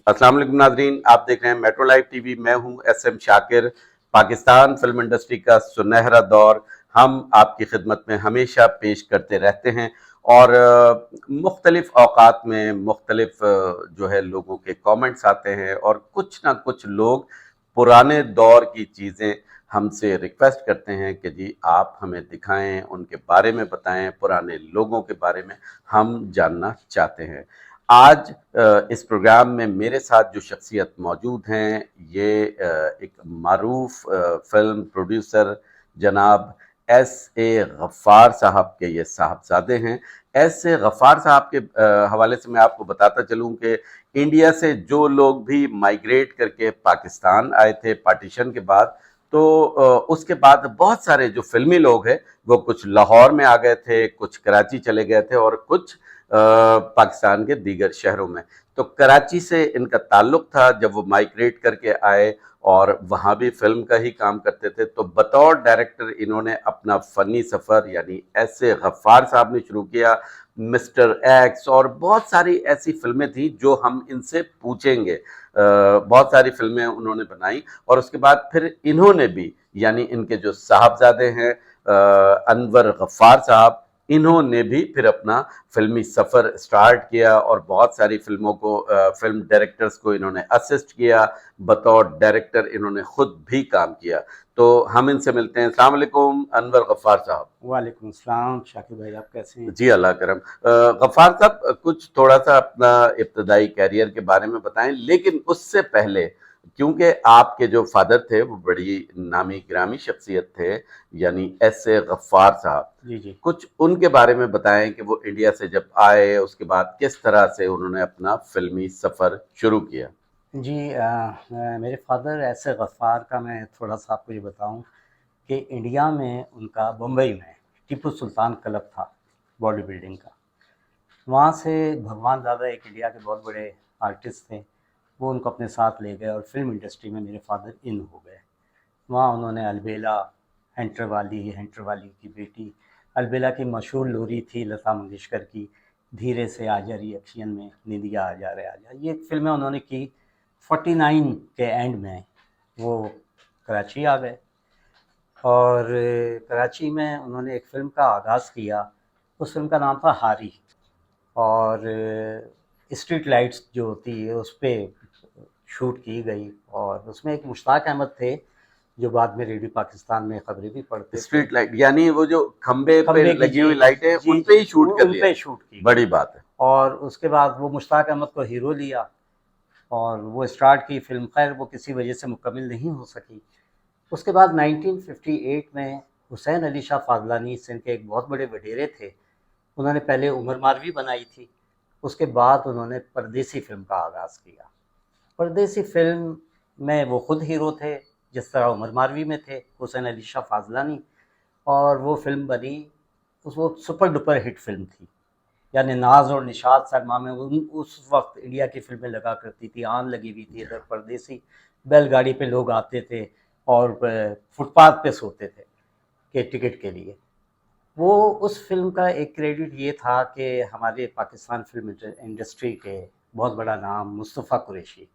अस्सलाम वालेकुम नाजरीन, आप देख रहे हैं मेट्रो लाइव टीवी। मैं हूं SM Shakir. Pakistan film industry का सुनहरा दौर हम आपकी खिदमत में हमेशा पेश करते रहते हैं और मुख्तलिफ औकात में मुख्तलिफ जो है लोगों के कमेंट्स आते हैं और कुछ ना कुछ लोग पुराने दौर की चीज़ें हमसे रिक्वेस्ट करते हैं कि जी आप हमें दिखाएं, उनके बारे में बताएं, पुराने लोगों के बारे में हम जानना चाहते हैं। आज इस प्रोग्राम में मेरे साथ जो शख्सियत मौजूद हैं ये एक मारूफ फिल्म प्रोड्यूसर जनाब एस ए गफ्फार साहब के ये साहबजादे हैं। एस ए गफ्फार साहब के हवाले से मैं आपको बताता चलूं कि इंडिया से जो लोग भी माइग्रेट करके पाकिस्तान आए थे पार्टीशन के बाद, तो उसके बाद बहुत सारे जो फिल्मी लोग हैं वो कुछ लाहौर में आ गए थे, कुछ कराची चले गए थे और कुछ पाकिस्तान के दीगर शहरों में। तो कराची से इनका ताल्लुक था जब वो माइग्रेट करके आए और वहाँ भी फिल्म का ही काम करते थे। तो बतौर डायरेक्टर इन्होंने अपना फ़नी सफ़र यानी ऐसे गफ्फार साहब ने शुरू किया, मिस्टर एक्स और बहुत सारी ऐसी फिल्में थी जो हम इनसे पूछेंगे। बहुत सारी फिल्में उन्होंने बनाई और उसके बाद फिर इन्होंने भी यानी इनके जो साहबजादे हैं अनवर गफ्फार साहब, इन्होंने भी फिर अपना फिल्मी सफ़र स्टार्ट किया और बहुत सारी फिल्मों को फिल्म डायरेक्टर्स को इन्होंने असिस्ट किया। बतौर डायरेक्टर इन्होंने खुद भी काम किया। तो हम इनसे मिलते हैं। अस्सलाम वालेकुम अनवर गफ्फार साहब। वालेकुम सलाम शाकिर भाई, आप कैसे हैं? जी अल्लाह करम। गफ्फार साहब कुछ थोड़ा सा अपना इब्तदाई कैरियर के बारे में बताएं, लेकिन उससे पहले क्योंकि आपके जो फादर थे वो बड़ी नामी ग्रामी शख्सियत थे यानी एस ए गफ्फार साहब, जी जी। कुछ उनके बारे में बताएं कि वो इंडिया से जब आए उसके बाद किस तरह से उन्होंने अपना फिल्मी सफ़र शुरू किया। जी मेरे फादर ऐसे गफ़ार का मैं थोड़ा सा आपको ये बताऊं कि इंडिया में उनका बम्बई में टीपू सुल्तान क्लब था बॉडी बिल्डिंग का। वहाँ से भगवान दादा एक इंडिया के बहुत बड़े आर्टिस्ट थे, वो उनको अपने साथ ले गए और फिल्म इंडस्ट्री में मेरे फादर इन हो गए। वहाँ उन्होंने अलबेला, हैंटर वाली की बेटी, अलबेला की मशहूर लोरी थी लता मंगेशकर की, धीरे से आ जा रही अखियन में, निंदिया आ जा रहे आ जा, ये फिल्में उन्होंने की। 49 के एंड में वो कराची आ गए और कराची में उन्होंने एक फ़िल्म का आगाज़ किया। उस फिल्म का नाम था हारी और स्ट्रीट लाइट्स जो होती है उस पर शूट की गई और उसमें एक मुश्ताक अहमद थे जो बाद में रेडियो पाकिस्तान में खबरें भी पढ़ते थे। स्ट्रीट लाइट यानी वो जो खंबे पे खंबे की, लगी जी हुई लाइटें जी उन पे जी, ही शूट कर उन लिया। पे शूट की बड़ी गई बात है। और उसके बाद वो मुश्ताक अहमद को हीरो लिया और वो स्टार्ट की फिल्म। खैर वो किसी वजह से मुकम्मल नहीं हो सकी। उसके बाद 1958 में हुसैन अली शाह फाजलानी सिंध के एक बहुत बड़े वडेरे थे, उन्होंने पहले उमर मारवी बनाई थी। उसके बाद उन्होंने परदेसी फिल्म का आगाज़ किया। परदेसी फिल्म में वो खुद हीरो थे जिस तरह उमर मारवी में थे हुसैन अली शाह फाजलानी, और वो फिल्म बनी, वो सुपर डुपर हिट फिल्म थी। यानी नाज और निशात सरमा में उस वक्त इंडिया की फिल्में लगा करती थी, आन लगी हुई थी। इधर परदेसी बैलगाड़ी पे लोग आते थे और फुटपाथ पे सोते थे कि टिकट के लिए। वो उस फिल्म का एक क्रेडिट ये था कि हमारे पाकिस्तान फिल्म इंडस्ट्री के बहुत बड़ा नाम मुस्तफ़ा कुरैशी,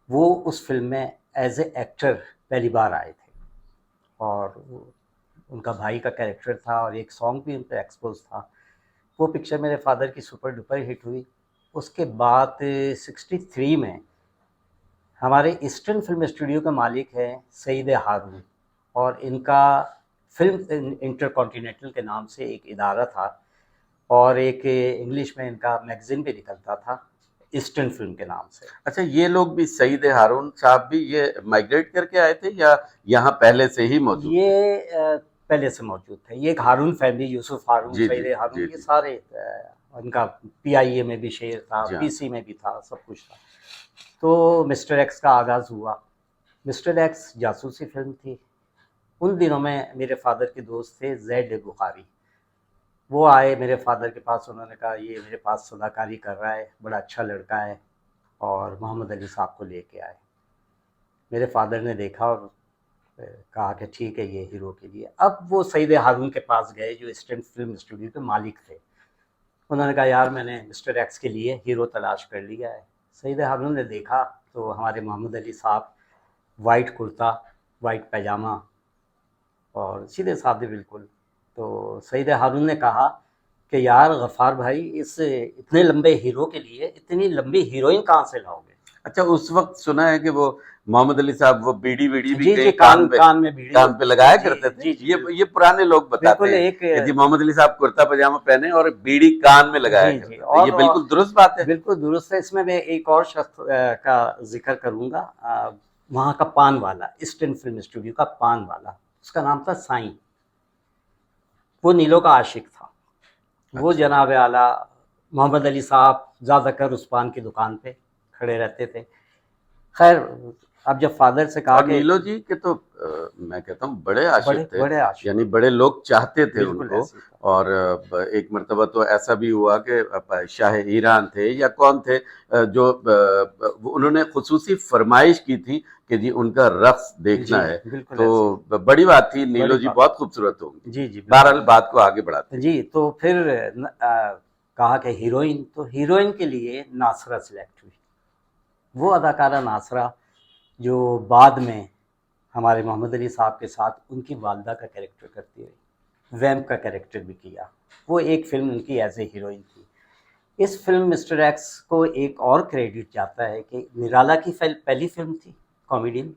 वो उस फिल्म में एज ए एक्टर पहली बार आए थे और उनका भाई का कैरेक्टर था और एक सॉन्ग भी उन पर एक्सपोज था। वो पिक्चर मेरे फादर की सुपर डुपर हिट हुई। उसके बाद 63 में हमारे ईस्टर्न फिल्म स्टूडियो के मालिक हैं सईद हारून, और इनका फिल्म इंटरकॉन्टिनेंटल के नाम से एक इदारा था और एक इंग्लिश में इनका मैगज़ीन भी निकलता था ईस्टर्न फिल्म के नाम से। अच्छा, ये लोग भी सईद हारून साहब भी ये माइग्रेट करके आए थे या यहाँ पहले से ही मौजूद थे? ये पहले से मौजूद थे। ये एक हारून फैमिली, यूसुफ हारून, जी जी सईद जी हारून, ये जी सारे इनका पीआईए में भी शेयर था, जी हाँ। पीसी में भी था, सब कुछ था। तो मिस्टर एक्स का आगाज़ हुआ। मिस्टर एक्स जासूसी फिल्म थी। उन दिनों में मेरे फादर के दोस्त थे जैद बुखारी, वो आए मेरे फादर के पास। उन्होंने कहा ये मेरे पास सदाकारी कर रहा है, बड़ा अच्छा लड़का है, और मोहम्मद अली साहब को लेके आए। मेरे फादर ने देखा और कहा कि ठीक है, ये हीरो के लिए। अब वो सईद हारून के पास गए जो ईस्टर्न फिल्म स्टूडियो के मालिक थे। उन्होंने कहा यार मैंने मिस्टर एक्स के लिए हीरो तलाश कर लिया है। सईद हारून ने देखा तो हमारे मोहम्मद अली साहब, वाइट कुर्ता, वाइट पैजामा और सीधे साधे बिल्कुल। तो सईद हारून ने कहा कि यार गफ़ार भाई, इस इतने लंबे हीरो के लिए इतनी लंबी हीरोइन कहाँ से लाओगे? अच्छा, उस वक्त सुना है कि वो मोहम्मद अली साहब वो बीड़ी जी भी जी, कहीं कान में बीड़ी कान पे लगाया जी करते थे। जी जी, ये पुराने लोग बताते बिल्कुल हैं एक कि जी मोहम्मद अली साहब कुर्ता पजामा पहने और बीड़ी कान में लगाया जी जी, करते थे। ये बिल्कुल दुरुस्त बात है। बिल्कुल दुरुस्त है। इसमें मैं एक और शख्स का जिक्र करूंगा, वहाँ का पान वाला, ईस्टर्न फिल्म स्टूडियो का पान वाला, उसका नाम था साईं। वो नीलों का आशिक था। वो अच्छा। जनाब आला मोहम्मद अली साहब ज़्यादातर उस पान की दुकान पे खड़े रहते थे। खैर, अब जब फादर से कहा और कि नीलो जी के तो मैं कहता हूँ बड़े आशिक बड़े थे, बड़े आशिक, यानी बड़े लोग चाहते थे बिल्कुल उनको। ऐसे ही था। और एक मर्तबा तो ऐसा भी हुआ कि शाह ईरान थे या कौन थे, जो उन्होंने खुसूसी फरमाइश की थी कि जी उनका रक्स देखना जी है। बिल्कुल ऐसे ही, तो बड़ी बात थी, नीलो बड़ी जी बात। बहुत खूबसूरत होंगी। जी जी बहरहाल बिल्कुल। बात को आगे बढ़ाते हैं। जी, तो फिर कहा कि हीरोइन, तो हीरोइन के लिए नासरा सिलेक्ट हुई। वो अदाकारा नासरा जो बाद में हमारे मोहम्मद अली साहब के साथ उनकी वालदा का कैरेक्टर करती रही, वैम्प का कैरेक्टर भी किया। वो एक फिल्म उनकी एज ए हीरोइन थी। इस फिल्म मिस्टर एक्स को एक और क्रेडिट जाता है कि निराला की पहली फिल्म थी कॉमेडियन,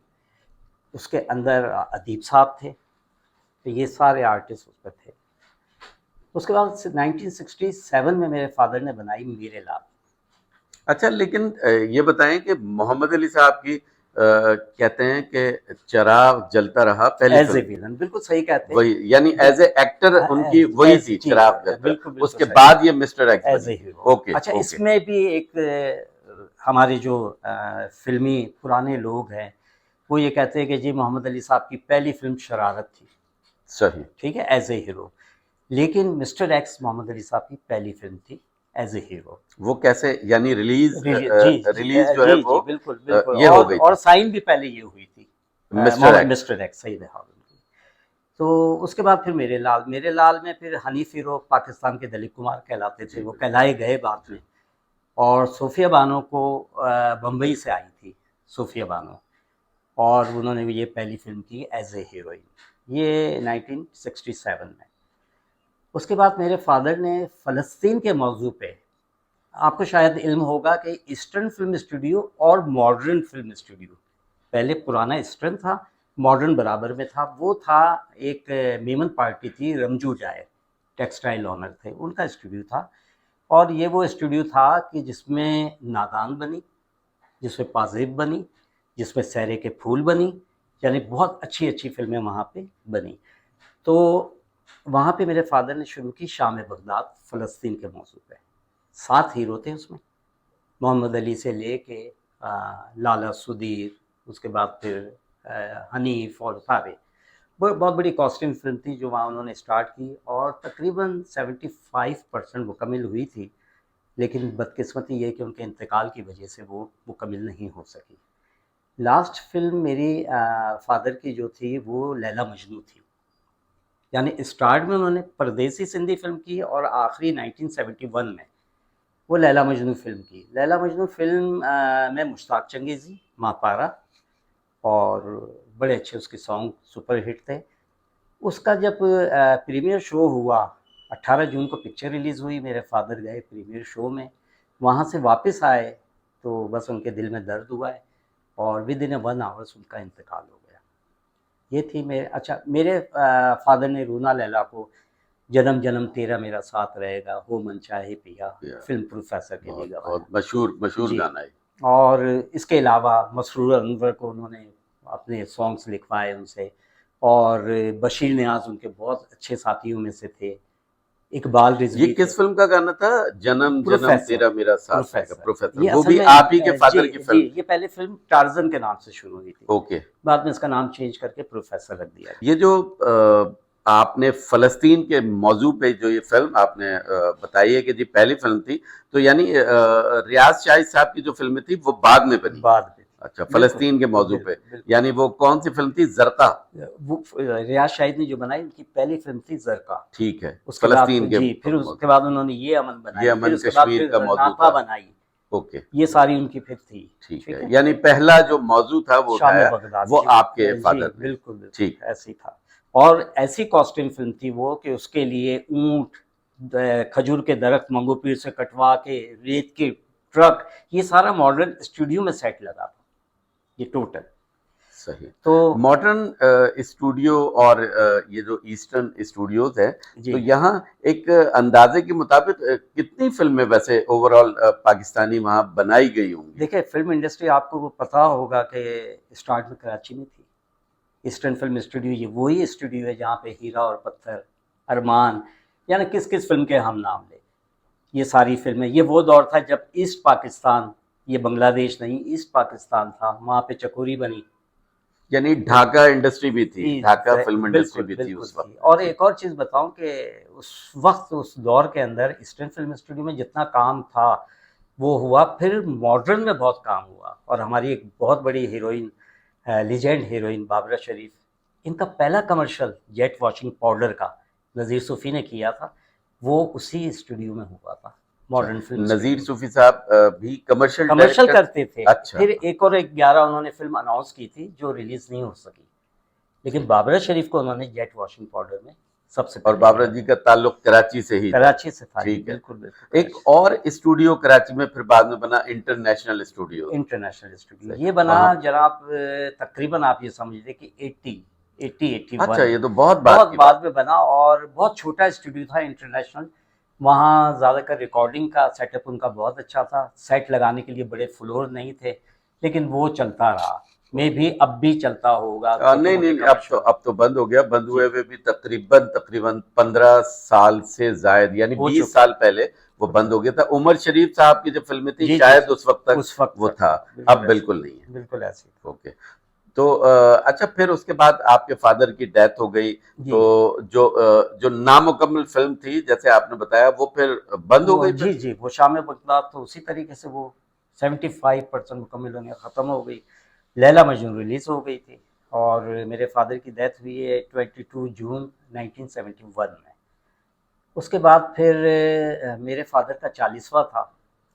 उसके अंदर अदीब साहब थे, तो ये सारे आर्टिस्ट उस पर थे। उसके बाद 1967 में मेरे फादर ने बनाई मेरे लाल। अच्छा, लेकिन ये बताएं कि मोहम्मद अली साहब की कहते हैं कि चिराग जलता रहा पहली एज ए फिल्म थी। विलन, बिल्कुल सही कहते हैं। वही, यानी एज ए एक्टर उनकी वही थी, जी, चिराग जलता। बिल्कुल बिल्कुल उसके सही, बाद ये मिस्टर एक्स एज बनी ए थी। हीरो। ओके अच्छा, ओके। इसमें भी एक हमारे जो फिल्मी पुराने लोग हैं, वो ये कहते हैं कि जी मोहम्मद अली साहब की पहली फिल्म शरारत थी, सही। ठीक है, एज ए हीरो। लेकिन मिस्टर एक्स मोहम्मद अली साहब की पहली फिल्म थी एज ए हीरो। वो कैसे, यानी रिलीज जी जी रिलीज जो है जी वो जी, बिल्कुल बिल्कुल। ये हो गई और थी, साइन भी पहले ये हुई थी, मिस्टर एक्स। मिस्टर एक्स, सही है। तो उसके बाद फिर मेरे लाल में फिर हनीफ हीरो पाकिस्तान के दलीप कुमार कहलाते थे, वो कहलाए गए बाद में। और सूफिया बानो को बम्बई से आई थी सूफिया बानो, और उन्होंने भी ये पहली फिल्म की एज ए हीरोइन, ये 1967 में। उसके बाद मेरे फादर ने फ़लस्तीन के मौजू पे, आपको शायद इल्म होगा कि ईस्टर्न फिल्म स्टूडियो और मॉडर्न फिल्म स्टूडियो, पहले पुराना ईस्टर्न था, मॉडर्न बराबर में था। वो था एक मेमन पार्टी थी, रमजू जाए टेक्सटाइल ऑनर थे, उनका स्टूडियो था। और ये वो स्टूडियो था कि जिसमें नादान बनी, जिसमें पाजेब बनी, जिसमें सहरे के फूल बनी, यानी बहुत अच्छी अच्छी फिल्में वहाँ पे बनी। तो वहाँ पे मेरे फादर ने शुरू की शाम बगदाद, फ़लस्तीन के मौजू पे। 7 हीरो थे उसमें, मोहम्मद अली से लेके लाला सुदीर, उसके बाद फिर हनीफ और सारे। बहुत बड़ी कॉस्ट्यूम फिल्म थी जो वहाँ उन्होंने स्टार्ट की, और तकरीबन 75% मुकम्मल हुई थी। लेकिन बदकिस्मती ये कि उनके इंतकाल की वजह से वो मुकम्मल नहीं हो सकी। लास्ट फिल्म मेरी फादर की जो थी वो लैला मजनू थी। यानी स्टार्ट में उन्होंने परदेसी सिंधी फिल्म की, और आखिरी 1971 में वो लैला मजनू फ़िल्म की। लैला मजनू फ़िल्म में मुश्ताक चंगेज़ी, मापारा, और बड़े अच्छे उसके सॉन्ग सुपर हिट थे। उसका जब प्रीमियर शो हुआ, 18 जून को पिक्चर रिलीज़ हुई, मेरे फादर गए प्रीमियर शो में, वहाँ से वापस आए तो बस उनके दिल में दर्द हुआ है, और विद इन 1 आवर्स उनका इंतकाल हो गया। ये थी मेरे, अच्छा, मेरे फादर ने रूना लैला को जन्म जन्म तेरा मेरा साथ रहेगा, हो मन चाहे पिया, फिल्म प्रोफेसर के लिए गवाया। बहुत मशहूर जी, गाना है। और इसके अलावा मसरूर अनवर को उन्होंने अपने सॉन्ग्स लिखवाए उनसे, और बशीर नियाज़ उनके बहुत अच्छे साथियों में से थे। इकबाल ये रिजवी थे। किस फिल्म का गाना था? जन्म जन्म प्रोफेसर, तेरा मेरा साथ रहेगा, प्रोफेसर। प्रोफेसर। ये वो असल भी में आप ही के फादर जी की जी, फिल्म ये थी। पहले फिल्म टार्जन के नाम से शुरू हुई थी, ओके। बाद में इसका नाम चेंज करके प्रोफेसर रख दिया गया। ये जो आपने फ़लस्तीन के मौजू पे जो ये फिल्म आपने बताई है कि जी पहली फिल्म थी, तो यानी रियाज शाहिद साहब की जो फिल्म थी वो बाद में बनी? बाद में। अच्छा, फ़लस्तीन के मौजू पे, बिल्कुल। यानी वो कौन सी फिल्म थी? जरका। वो रियाज शाहिद ने जो बनाई, उनकी पहली फिल्म थी जरका। ठीक है, उसके बाद फ़लस्तीन के जी, फिर उसके बाद उन्होंने ये अमन ये बनाई, फिर अमन उसके बाद कश्मीर फिर का मौजू नाता था। बनाई, ओके, ये सारी उनकी फिर थी। ठीक ठीक है। है, यानी पहला जो मौजू था वो शाम उठाया, बगदाद वो जी, आपके जी फादर ने। बिल्कुल बिल्कुल ठीक। ऐसी था। और ऐसी कॉस्ट्यूम फिल्म थी वो कि उसके लिए ऊंट, खजूर के दरख्त मंगू पीर से कटवा के, रेत के ट्रक, ये सारा मॉडर्न स्टूडियो में सेट लगा था ये टोटल। सही। तो मॉडर्न स्टूडियो और ये जो ईस्टर्न स्टूडियोज है, जी तो यहाँ एक अंदाजे के मुताबिक कितनी फिल्में वैसे ओवरऑल पाकिस्तानी वहाँ बनाई गई होंगी? देखिए, फिल्म इंडस्ट्री आपको वो पता होगा कि स्टार्ट में कराची में थी। ईस्टर्न फिल्म स्टूडियो ये वही स्टूडियो है जहाँ पे हीरा और पत्थर, अरमान, यानी किस किस फिल्म के हम नाम लें, ये सारी फिल्में। ये वो दौर था जब ईस्ट पाकिस्तान, ये बांग्लादेश नहीं, ईस्ट पाकिस्तान था, वहाँ पे चकोरी बनी। यानी ढाका इंडस्ट्री भी थी, जी, ढाका फिल्म इंडस्ट्री बिल्कुल भी थी बिल्कुल उस थी। वक्त। और जी। एक और चीज़ बताऊं कि उस वक्त, उस दौर के अंदर ईस्टर्न फिल्म स्टूडियो में जितना काम था वो हुआ, फिर मॉडर्न में बहुत काम हुआ। और हमारी एक बहुत बड़ी हीरोइन, लीजेंड हीरोइन बाबरा शरीफ, इनका पहला कमर्शियल जेट वॉशिंग पाउडर का नज़ीर सूफ़ी ने किया था, वो उसी स्टूडियो में हुआ था, अच्छा, मॉडर्न फिल्म नजीर स्टूडियो। सूफी साहब भी कमर्शियल कमर्शियल डायरेक्टर? करते थे। अच्छा, फिर एक और एक 11 उन्होंने फिल्म अनाउंस की थी जो रिलीज नहीं हो सकी, लेकिन ठीक। बाबरा शरीफ को उन्होंने जेट वॉशिंग पाउडर में सबसे और पहले बाबरा लिया जी था। का ताल्लुक कराची से ही था। कराची से था जी, ठीक है। बिल्कुल बिल्कुल एक कराची। और स्टूडियो कराची में फिर बाद में बना, इंटरनेशनल स्टूडियो। इंटरनेशनल स्टूडियो सही। ये बना वहां, जनाब, तकरीबन आप ये समझ लीजिए कि 80 अच्छा, 81, ये तो बहुत बाद बहुत की बात। बाद में बना। और बहुत छोटा स्टूडियो था इंटरनेशनल। वहाँ ज़्यादातर रिकॉर्डिंग का सेटअप उनका बहुत अच्छा था, सेट लगाने के लिए बड़े फ्लोर नहीं थे, लेकिन वो चलता रहा। मे भी अब भी चलता होगा, छोटे नहीं मोटे नहीं, कमर्शियल। अब तो बंद हो गया। बंद जी, हुए हुए भी तकरीबन तकरीबन 15 साल से जायद, यानी हो 20 चुका साल पहले वो बंद हो गया था। उमर शरीफ साहब की जो फिल्में थी जी जी शायद जी, उस वक्त तक उस वक्त वो तक था, था, बिल्कुल अब ऐसे बिल्कुल नहीं है। ही, बिल्कुल ऐसे ही। ओके। तो अच्छा, फिर उसके बाद आपके फादर की डेथ हो गई, जी, तो जो नामुकम्मल फिल्म थी जैसे आपने बताया, वो फिर बंद हो वो गई जी फिर? जी, वो शाम बगदाद तो उसी तरीके से वो 75% मुकम्मल होने ख़त्म हो गई। लैला मजनू रिलीज़ हो गई थी। और मेरे फादर की डेथ हुई है 22 जून 1971 में। उसके बाद फिर मेरे फादर का 40वां था।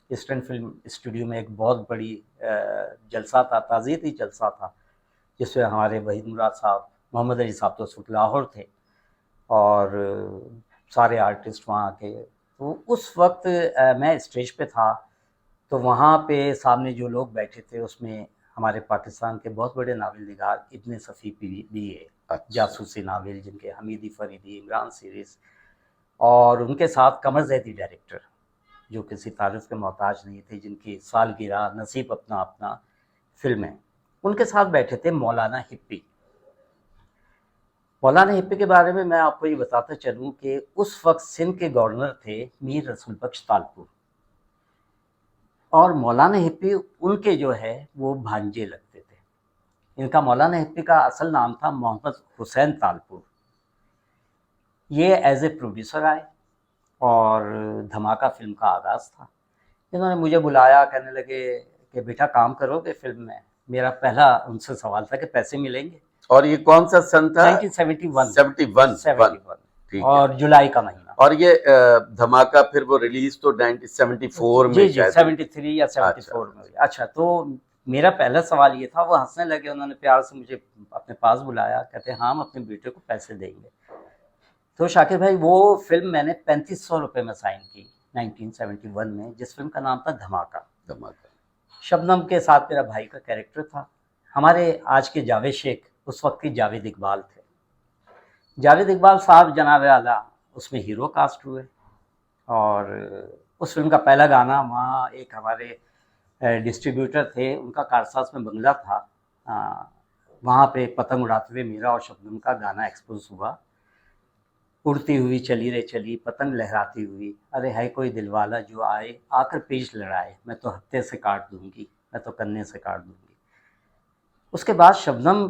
ईस्टर्न फिल्म स्टूडियो में एक बहुत बड़ी जलसा था, ताज़ियती जलसा था, जिसमें हमारे वहीद मुराद साहब, मोहम्मद अली साहब तो उस वक्त लाहौर थे, और सारे आर्टिस्ट वहाँ आके। तो उस वक्त मैं स्टेज पे था, तो वहाँ पे सामने जो लोग बैठे थे उसमें हमारे पाकिस्तान के बहुत बड़े नावल निगार इब्न सफ़ी भी है, अच्छा। जासूसी नावल जिनके हमीदी फरीदी, इमरान सीरीज़, और उनके साथ कमर ज़ैदी डायरेक्टर, जो किसी तारीफ़ के मोहताज नहीं थे, जिनकी सालगिरह, नसीब अपना अपना फिल्में, उनके साथ बैठे थे मौलाना हिप्पी। मौलाना हिप्पी के बारे में मैं आपको ये बताता चलूँ कि उस वक्त सिंध के गवर्नर थे मीर रसूल बख्श तालपुर, और मौलाना हिप्पी उनके जो है वो भांजे लगते थे। इनका मौलाना हिप्पी का असल नाम था मोहम्मद हुसैन तालपुर। ये एज ए प्रोड्यूसर आए और धमाका फिल्म का आगाज़ था। इन्होंने मुझे बुलाया, कहने लगे कि बेटा काम करोगे फिल्म में। मेरा पहला उनसे सवाल था कि पैसे मिलेंगे। और ये कौन सा सन था? 1971, 71 वन। 71, ठीक है। और जुलाई का महीना। और ये धमाका फिर वो रिलीज तो 1974 में जी जी, शायद हुई। 73 या अच्छा। 74 में हुई। अच्छा, तो मेरा पहला सवाल ये था, वो हंसने लगे, उन्होंने प्यार से मुझे अपने पास बुलाया, कहते हाँ हम अपने बेटे को पैसे देंगे। तो शाकिर भाई, वो फिल्म मैंने 3500 रुपये में साइन की 1971 में, जिस फिल्म का नाम था धमाका। धमाका। शबनम के साथ मेरा भाई का कैरेक्टर था। हमारे आज के जावेद शेख उस वक्त के जावेद इकबाल थे। जावेद इकबाल साहब जनाब आला उसमें हीरो कास्ट हुए। और उस फिल्म का पहला गाना, वहाँ एक हमारे डिस्ट्रीब्यूटर थे, उनका कारसाज में बंगला था, वहाँ पे पतंग उड़ाते हुए मेरा और शबनम का गाना एक्सपोज हुआ। उड़ती हुई चली रे चली पतंग लहराती हुई, अरे है कोई दिलवाला जो आए आकर पेच लड़ाए, मैं तो हत्थे से काट दूंगी, मैं तो कन्ने से काट दूंगी। उसके बाद शबनम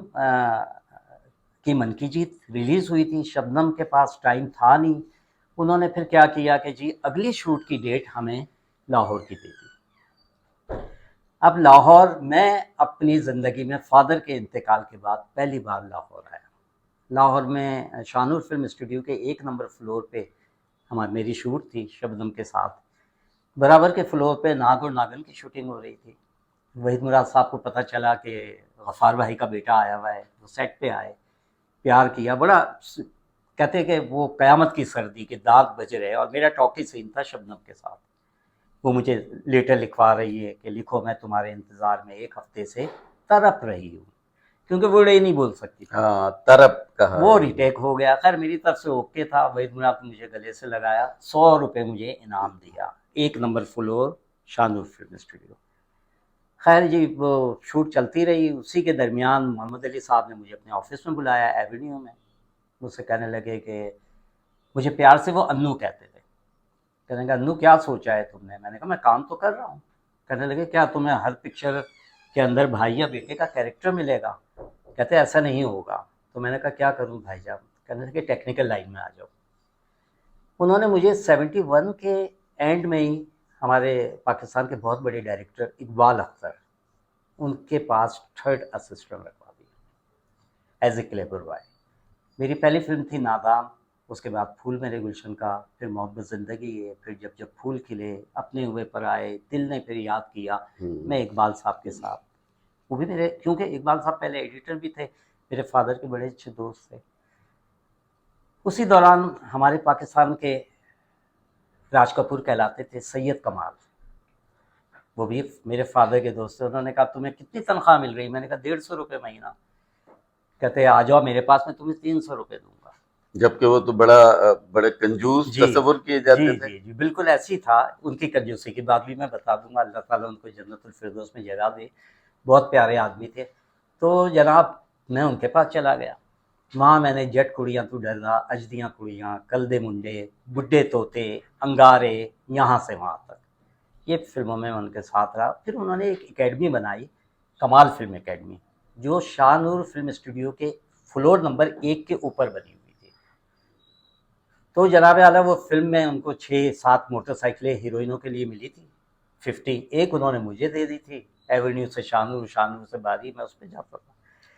की मन की जीत रिलीज़ हुई थी। शबनम के पास टाइम था नहीं, उन्होंने फिर क्या किया कि जी अगली शूट की डेट हमें लाहौर की दे दी। अब लाहौर, मैं अपनी ज़िंदगी में फ़ादर के इंतकाल के बाद पहली बार लाहौर आया। लाहौर में शाहनूर फिल्म स्टूडियो के 1 नंबर फ्लोर पे मेरी शूट थी शबनम के साथ। बराबर के फ्लोर पे नाग और नागन की शूटिंग हो रही थी। वहीद मुराद साहब को पता चला कि गफ़ार भाई का बेटा आया हुआ है, वो सेट पे आए, प्यार किया, बड़ा कहते हैं कि वो क़यामत की सर्दी के दाग बज रहे, और मेरा टॉकी सीन था शबनम के साथ। वो मुझे लेटर लिखवा रही है कि लिखो मैं तुम्हारे इंतज़ार में 1 हफ्ते से तड़प रही हूँ, क्योंकि वो ये नहीं बोल सकती थी। हाँ, तरफ कहा। वो रिटेक हो गया। खैर मेरी तरफ से ओके था। वहीद मुराद ने मुझे गले से लगाया, 100 रुपये मुझे इनाम दिया, 1 number floor, Shahnoor film studio. खैर जी वो शूट चलती रही। उसी के दरमियान मोहम्मद अली साहब ने मुझे अपने ऑफिस में बुलाया एवेन्यू में। मुझसे कहने लगे कि मुझे प्यार से वो अन्नू कहते थे। कहने लगा अन्नू क्या सोचा है तुमने? मैंने कहा मैं काम तो कर रहा हूँ। कहने लगे क्या तुम्हें हर पिक्चर के अंदर भाई या बेटे का कैरेक्टर मिलेगा? कहते ऐसा नहीं होगा। तो मैंने कहा क्या करूँ भाईजान? कहने लगे टेक्निकल लाइन में आ जाओ। उन्होंने मुझे 71 के एंड में ही हमारे पाकिस्तान के बहुत बड़े डायरेक्टर इकबाल अख्तर, उनके पास 3rd असिस्टेंट रखवा दिया एज ए क्लेवर बॉय। मेरी पहली फिल्म थी नादाम, उसके बाद फूल मेरे गुलशन का, फिर मोहब्बत ज़िंदगी है, फिर जब जब फूल खिले, अपने हुए पर आए, दिल ने फिर याद किया। मैं इकबाल साहब के साथ, वो भी मेरे, क्योंकि इकबाल साहब पहले एडिटर भी थे, मेरे फादर के बड़े अच्छे दोस्त थे। उसी दौरान हमारे पाकिस्तान के राज कपूर कहलाते थे सैयद कमाल, वो भी मेरे फादर के दोस्त थे। उन्होंने कहा तुम्हें कितनी तनख्वाह मिल रही? मैंने कहा 150 रुपये महीना। कहते आ जाओ मेरे पास, मैं तुम्हें 300 रुपये दूंगा। जबकि वो तो बड़े कंजूस जी तस्वुर किए जी जाते थे। जी जी बिल्कुल ऐसी था। उनकी कंजूसी की बात भी मैं बता दूंगा, अल्लाह ताला उनको जन्नतुल फिरदौस में जगह दे। बहुत प्यारे आदमी थे। तो जनाब मैं उनके पास चला गया। वहाँ मैंने जट कुड़ियाँ तू डरदा, अजदियाँ कुड़ियाँ, कल दे मुंडे, बुड्ढे तोते, अंगारे, यहाँ से वहाँ तक, ये फिल्मों में उनके साथ रहा। फिर उन्होंने एक एकेडमी बनाई, कमाल फिल्म एकेडमी, जो शाहनूर फिल्म स्टूडियो के फ्लोर नंबर 1 के ऊपर बनी हुई थी। तो जनाब आला वो फिल्म में उनको 6-7 मोटरसाइकिलें हीरोइनों के लिए मिली थी। 50 एक उन्होंने मुझे दे दी थी। एवेन्यू से शाहनूर, शाहनूर से बारी, मैं उस पर जाता था।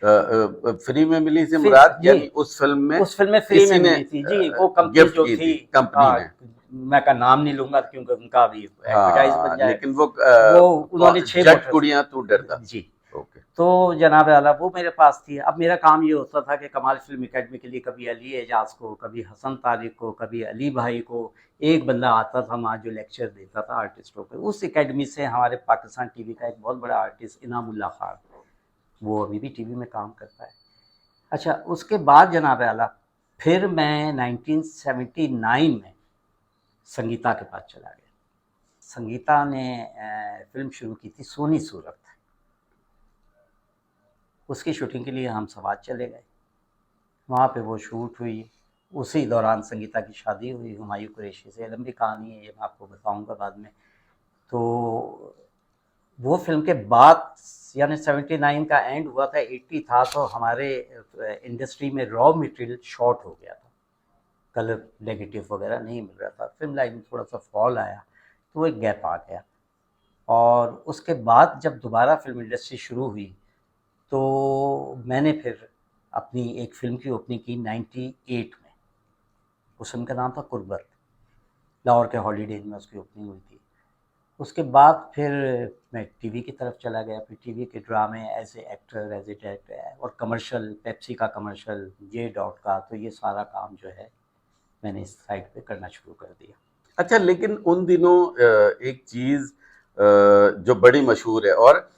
फ्री में मिली थी फिर मुराद, जी यानी उस फिल्म में फ्री में किसी ने मिली थी जी। वो कंपनी गिफ्ट जो की थी, थी कंपनी ने। मैं का नाम नहीं लूंगा क्योंकि उनका भी एडवर्टाइज बन हाँ, जाए। लेकिन वो वो उन्होंने 6 जट मोटर कुड़ियां तू डरदा। जी। ओके। तो जनाब आला वो मेरे पास थी। अब मेरा काम ये होता था कि कमाल फिल्म एकेडमी के लिए कभी अली एजाज को, कभी हसन तारिक को, कभी अली भाई को, एक बंदा आता था वहाँ जो लेक्चर देता था आर्टिस्टों को। उस एकेडमी से हमारे पाकिस्तान टीवी का एक बहुत बड़ा आर्टिस्ट इनामुल्लाह खान, वो अभी भी टीवी में काम करता है। अच्छा उसके बाद जनाब आला फिर मैं 1979 में संगीता के पास चला गया। संगीता ने फिल्म शुरू की थी सोनी सूरत, उसकी शूटिंग के लिए हम सवात चले गए। वहाँ पे वो शूट हुई। उसी दौरान संगीता की शादी हुई हुमायूं कुरैशी से। लंबी कहानी है ये, मैं आपको बताऊँगा बाद में। तो वो फिल्म के बाद यानी 79 का एंड हुआ था, 80 था, तो हमारे इंडस्ट्री में रॉ मटेरियल शॉर्ट हो गया था, कलर नेगेटिव वगैरह नहीं मिल रहा था। फिल्म लाइन में थोड़ा सा फॉल आया, तो वो एक गैप आ गया। और उसके बाद जब दोबारा फिल्म इंडस्ट्री शुरू हुई तो मैंने फिर अपनी एक फ़िल्म की ओपनिंग की 98 में। उस फिल्म का नाम था कुर्बत। लाहौर के हॉलीडेज में उसकी ओपनिंग हुई थी। उसके बाद फिर मैं टीवी की तरफ चला गया। फिर टीवी के ड्रामे as a actor, as a director, और कमर्शियल, पेप्सी का कमर्शियल, जे डॉट का, तो ये सारा काम जो है मैंने इस साइड पे करना शुरू कर दिया। अच्छा, लेकिन उन दिनों एक चीज जो बड़ी मशहूर है, और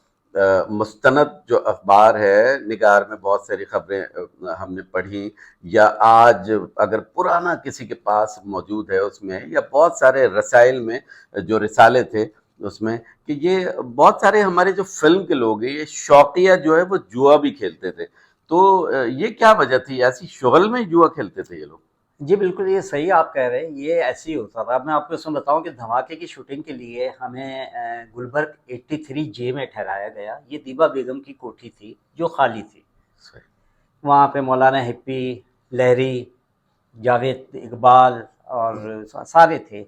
मुस्तनद जो अखबार है निगार में बहुत सारी खबरें हमने पढ़ी, या आज अगर पुराना किसी के पास मौजूद है उसमें, या बहुत सारे रसाइल में जो रिसाले थे उसमें, कि ये बहुत सारे हमारे जो फिल्म के लोग हैं ये शौकिया जो है वो जुआ भी खेलते थे। तो ये क्या वजह थी? ऐसी शुगल में जुआ खेलते थे ये लोग? जी बिल्कुल, ये सही आप कह रहे हैं, ये ऐसे ही होता था। अब मैं आपको इसमें बताऊं कि धमाके की शूटिंग के लिए हमें गुलबर्ग 83 जे में ठहराया गया। ये दीबा बेगम की कोठी थी जो खाली थी। सही। वहाँ पे मौलाना हिप्पी, लहरी, जावेद इकबाल और सारे थे।